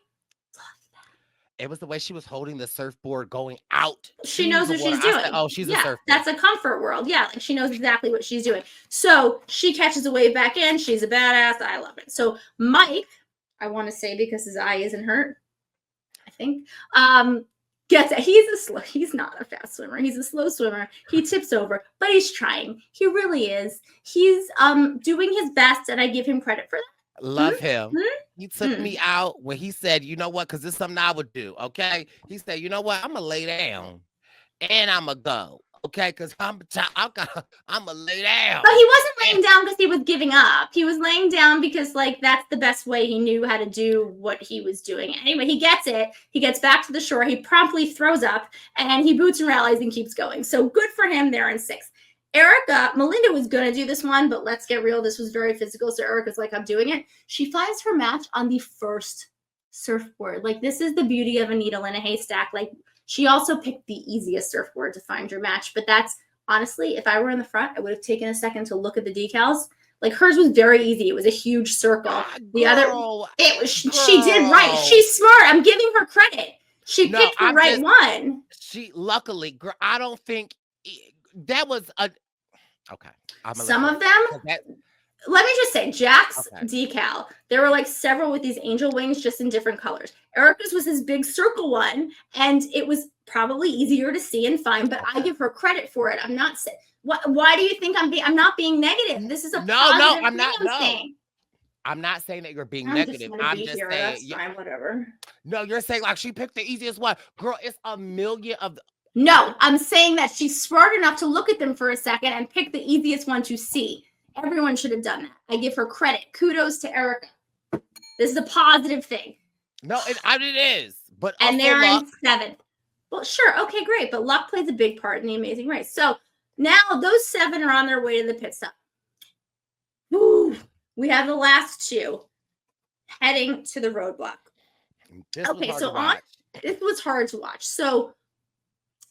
that. It was the way she was holding the surfboard going out. She knows what she's doing. Said, oh, she's a surfer. That's a comfort world. Yeah, like she knows exactly what she's doing. So she catches a wave back in. She's a badass. I love it. So Mike, I want to say, because his eye isn't hurt, I think, gets it. He's not a fast swimmer. He's a slow swimmer. He tips over, but he's trying. He really is. He's doing his best, and I give him credit for that. Love him. He took me out when he said, you know what, because this is something I would do, okay? He said, you know what, I'm going to lay down, and I'm going to go, okay? Because I'm going to lay down. But he wasn't laying down because he was giving up. He was laying down because, like, that's the best way he knew how to do what he was doing. Anyway, he gets it. He gets back to the shore. He promptly throws up, and he boots and rallies and keeps going. So good for him there in sixth. Erica, Melinda was going to do this one, but let's get real. This was very physical. So Erica's like, I'm doing it. She finds her match on the first surfboard. Like, this is the beauty of a needle in a haystack. Like, she also picked the easiest surfboard to find your match. But that's, honestly, if I were in the front, I would have taken a second to look at the decals. Like, hers was very easy. It was a huge circle. The she did right. She's smart. I'm giving her credit. She picked the right one. Luckily, girl, I don't think that was a okay. Some of them, let me just say, Jack's decal, there were like several with these angel wings just in different colors. Erica's was his big circle one, and it was probably easier to see and find, but I give her credit for it. I'm not saying, why do you think I'm not being negative? This is a positive I'm not. Saying. I'm not saying that you're being negative. I'm just saying, that's fine, whatever. No, you're saying like she picked the easiest one. Girl, it's a million of No, I'm saying that she's smart enough to look at them for a second and pick the easiest one to see. Everyone should have done that. I give her credit. Kudos to Erica. This is a positive thing. No, it is. But and they're in seventh. Well, sure. Okay, great. But luck plays a big part in the amazing race. So now those 7 are on their way to the pit stop. Woo. We have the last 2 heading to the roadblock. This was hard to watch. So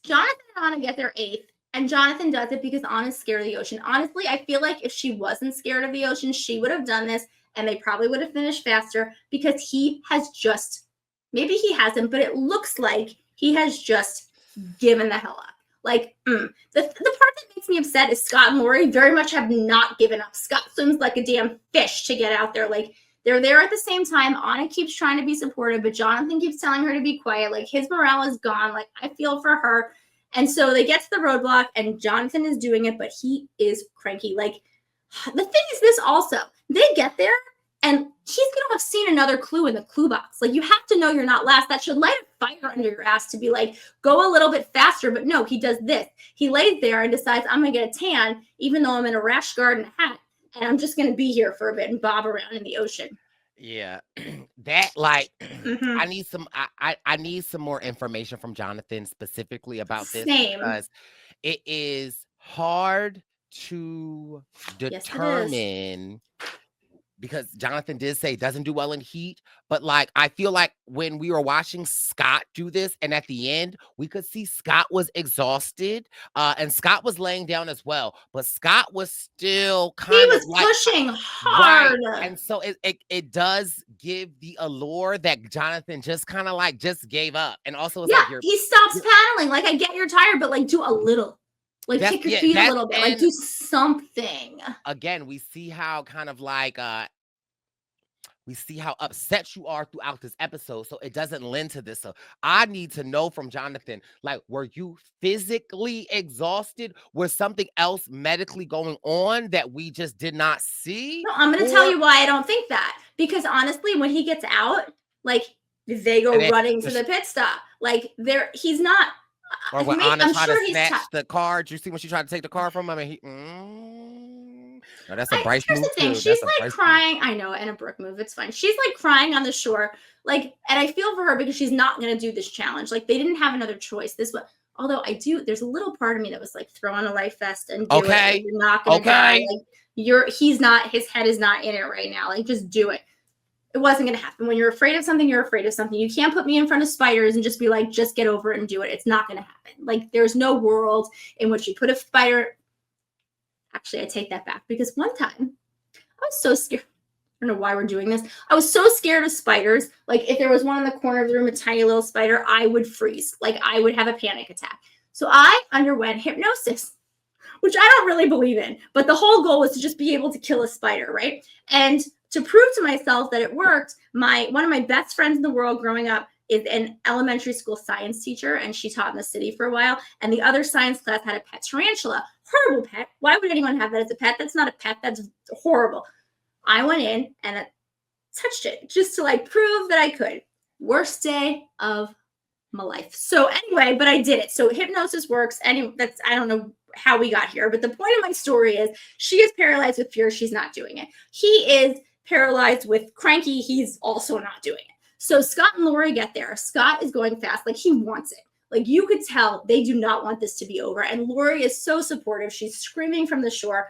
Jonathan and Anna get their 8th, and Jonathan does it because Anna's scared of the ocean. Honestly, I feel like if she wasn't scared of the ocean, she would have done this, and they probably would have finished faster because he has just, maybe he hasn't, but it looks like he has just given the hell up. Like, the part that makes me upset is Scott and Lori very much have not given up. Scott swims like a damn fish to get out there. Like, they're there at the same time. Anna keeps trying to be supportive, but Jonathan keeps telling her to be quiet. Like, his morale is gone. Like, I feel for her. And so they get to the roadblock, and Jonathan is doing it, but he is cranky. Like, the thing is this also. They get there, and she's going to have seen another clue in the clue box. Like, you have to know you're not last. That should light a fire under your ass to be like, go a little bit faster. But no, he does this. He lays there and decides, I'm going to get a tan, even though I'm in a rash guard and a hat. And I'm just going to be here for a bit and bob around in the ocean. Yeah, that like I need some more information from Jonathan specifically about this because it is hard to determine. Because Jonathan did say doesn't do well in heat, but like I feel like when we were watching Scott do this, and at the end we could see Scott was exhausted, and Scott was laying down as well, but Scott was still kind of like pushing hard, right? And so it does give the allure that Jonathan just kind of like just gave up, and also it's like he stops paddling. Like, I get you're tired, but like do a little. Like, kick your feet a little bit. Like, do something. Again, we see how kind of like we see how upset you are throughout this episode, so it doesn't lend to this. So I need to know from Jonathan, like, were you physically exhausted? Was something else medically going on that we just did not see? No, I'm going to tell you why I don't think that. Because honestly, when he gets out, like, they go running to the pit stop. Like, he's not... Or when Anna tried to snatch the car. Did you see when she tried to take the car from him? And No, that's a Brice Here's move the thing. too. She's That's a like Brice crying. move. I know, and a Brooke move. It's fine. She's like crying on the shore. Like, and I feel for her because she's not going to do this challenge. Like, they didn't have another choice. Although there's a little part of me that was like, throw on a life vest and do it. Like, you're not going to die. Like, his head is not in it right now. Like, just do it. It wasn't going to happen. When you're afraid of something, you're afraid of something. You can't put me in front of spiders and just be like, just get over it and do it. It's not going to happen. Like, there's no world in which you put a spider. Actually, I take that back because one time I was so scared. I don't know why we're doing this. I was so scared of spiders. Like, if there was one in the corner of the room, a tiny little spider, I would freeze. Like, I would have a panic attack. So I underwent hypnosis, which I don't really believe in. But the whole goal was to just be able to kill a spider, right? And to prove to myself that it worked, one of my best friends in the world growing up is an elementary school science teacher, and she taught in the city for a while. And the other science class had a pet tarantula. Horrible pet. Why would anyone have that as a pet? That's not a pet. That's horrible. I went in and I touched it just to like prove that I could. Worst day of my life. So anyway, but I did it. So hypnosis works. I don't know how we got here, but the point of my story is she is paralyzed with fear. She's not doing it. He is paralyzed with cranky. He's also not doing it. So Scott and Lori get there. Scott is going fast. Like, he wants it. Like, you could tell they do not want this to be over. And Lori is so supportive. She's screaming from the shore.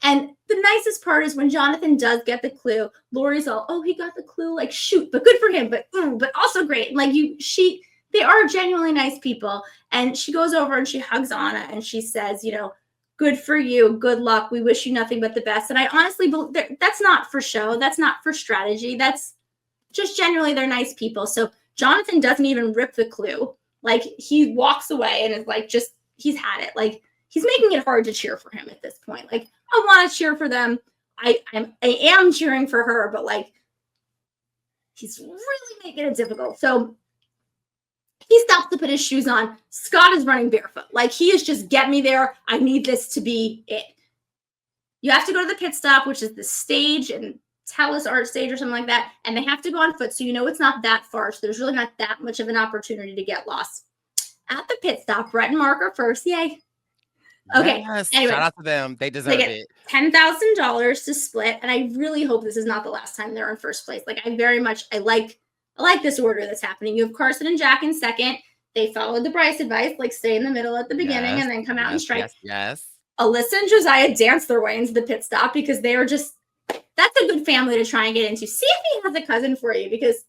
And the nicest part is when Jonathan does get the clue, Lori's all, oh, he got the clue. Like, shoot, but good for him. But also great. Like, they are genuinely nice people. And she goes over and she hugs Anna and she says, good for you. Good luck. We wish you nothing but the best. And I honestly believe that's not for show. That's not for strategy. That's just genuinely they're nice people. So Jonathan doesn't even rip the clue. Like, he walks away and is like, he's had it. Like, he's making it hard to cheer for him at this point. Like, I want to cheer for them. I am cheering for her, but like, he's really making it difficult. So he stops to put his shoes on. Scott is running barefoot. Like, he is just, get me there. I need this to be it. You have to go to the pit stop, which is the stage and Talus art stage or something like that. And they have to go on foot. So, it's not that far. So there's really not that much of an opportunity to get lost. At the pit stop, Brett and Mark are first. Yay. Okay. Yes. Anyway, shout out to them. They deserve it. $10,000 to split. And I really hope this is not the last time they're in first place. Like, I like this order that's happening. You have Carson and Jack in second. They followed the Brice advice, like stay in the middle at the beginning and then come out and strike. Yes. Alyssa and Josiah dance their way into the pit stop because they are that's a good family to try and get into. See if he has a cousin for you, because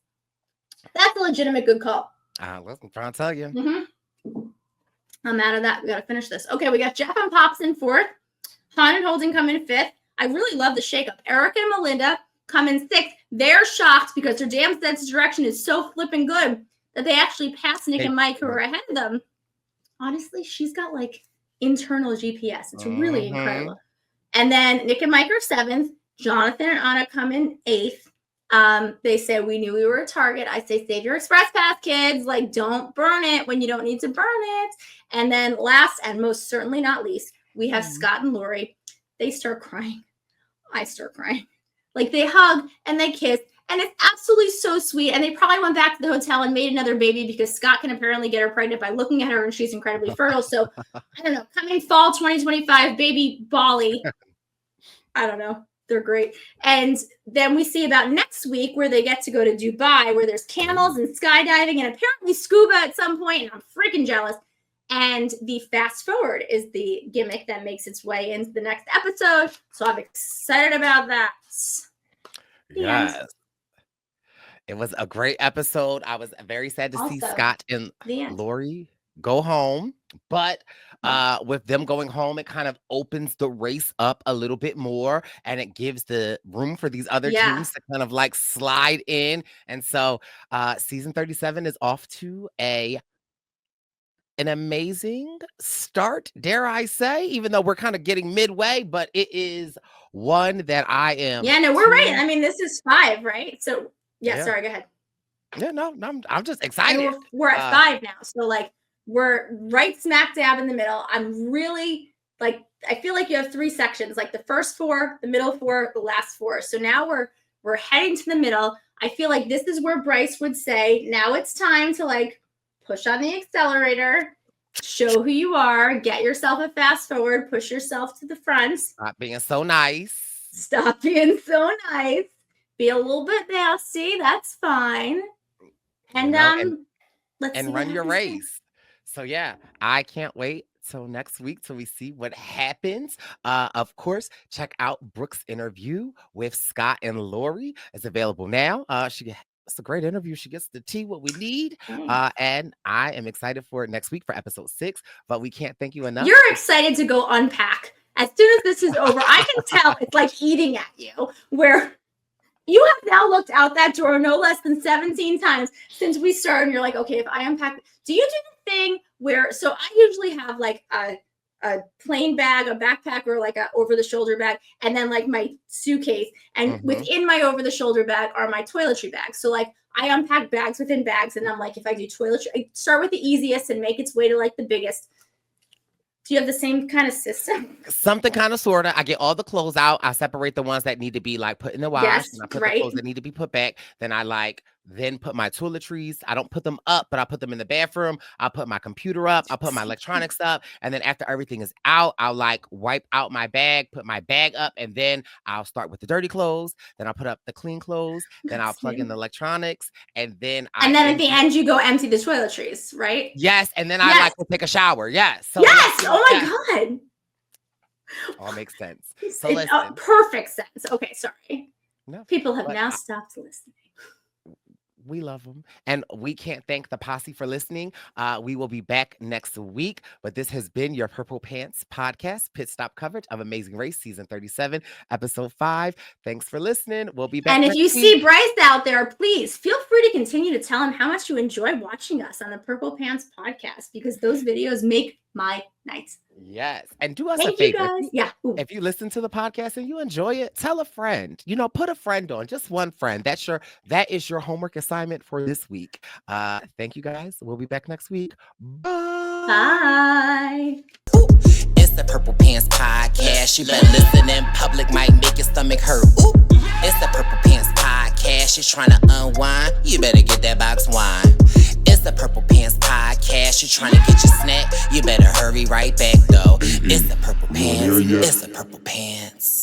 that's a legitimate good call. Listen, I'm trying to tell you. Mm-hmm. I'm out of that. We got to finish this. Okay, we got Jeff and Pops in fourth. Han and Holden come in fifth. I really love the shakeup. Erica and Melinda come in sixth. They're shocked because their damn sense of direction is so flipping good that they actually pass Nick and Mike, who are ahead of them. Honestly, she's got like internal GPS. It's really incredible. And then Nick and Mike are seventh. Jonathan and Anna come in eighth. They say, we knew we were a target. I say, save your express pass, kids. Like, don't burn it when you don't need to burn it. And then last and most certainly not least, we have Scott and Lori. They start crying. I start crying. Like, they hug and they kiss. And it's absolutely so sweet. And they probably went back to the hotel and made another baby because Scott can apparently get her pregnant by looking at her and she's incredibly fertile. So, I don't know. Coming fall 2025, baby Bali. I don't know. They're great. And then we see about next week where they get to go to Dubai, where there's camels and skydiving and apparently scuba at some point. And I'm freaking jealous. And the fast forward is the gimmick that makes its way into the next episode. So I'm excited about that. Yes. It was a great episode. I was very sad to see Scott and Lori go home. But with them going home, it kind of opens the race up a little bit more, and it gives the room for these other teams to kind of like slide in. And so season 37 is off to an amazing start, dare I say, even though we're kind of getting midway, but it is one that I am. Yeah, no, we're right. I mean, this is 5, right? So sorry, go ahead. Yeah, no, I'm just excited. And we're at 5 now. So like, we're right smack dab in the middle. I'm really like, I feel like you have 3 sections, like the first 4, the middle 4, the last 4. So now we're heading to the middle. I feel like this is where Brice would say, now it's time to like push on the accelerator, show who you are, get yourself a fast forward, push yourself to the front. Not being so nice. Stop being so nice. Be a little bit nasty. That's fine. And let's and run your race. So yeah, I can't wait till next week till we see what happens. Of course, check out Brooke's interview with Scott and Lori. It's available now. It's a great interview. She gets the tea what we need. And I am excited for it next week for episode 6. But we can't thank you enough. You're excited to go unpack. As soon as this is over, I can tell it's like eating at you, where you have now looked out that door no less than 17 times since we started. And you're like, okay, if I unpack, do you do the thing where, so I usually have like a plain bag, a backpack, or like a over the shoulder bag, and then like my suitcase. And within my over the shoulder bag are my toiletry bags. So like I unpack bags within bags. And I'm like, if I do toiletry, I start with the easiest and make its way to like the biggest. Do you have the same kind of system? Something kind of sort of. I get all the clothes out. I separate the ones that need to be like put in the wash. Yes, and I put the clothes that need to be put back. Then I then put my toiletries. I don't put them up, but I put them in the bathroom. I'll put my computer up. I'll put my electronics up. And then after everything is out, I'll like wipe out my bag, put my bag up, and then I'll start with the dirty clothes. Then I'll put up the clean clothes. Then I'll plug in the electronics. And then at the end, you go empty the toiletries, right? Yes. And then I like to take a shower. Yes. So yes. Oh my God. All makes sense. So listen. Perfect sense. Okay. Sorry. No, people have now stopped listening. We love them. And we can't thank the posse for listening. We will be back next week. But this has been your Purple Pants podcast, pit stop coverage of Amazing Race, season 37, episode 5. Thanks for listening. We'll be back. And if you see Brice out there, please feel free to continue to tell him how much you enjoy watching us on the Purple Pants podcast, because those videos make my nights. Yes. And do us a favor. If you listen to the podcast and you enjoy it, tell a friend. Put a friend on, just one friend. That is your homework assignment for this week. Thank you guys. We'll be back next week. Bye. It's the Purple Pants podcast. You better listen in public, might make your stomach hurt. Ooh. It's the Purple Pants podcast. You're trying to unwind, you better get that box wine. It's the Purple Pants podcast. You're trying to get your snack, you better hurry right back though. It's the Purple Pants. It's the Purple Pants.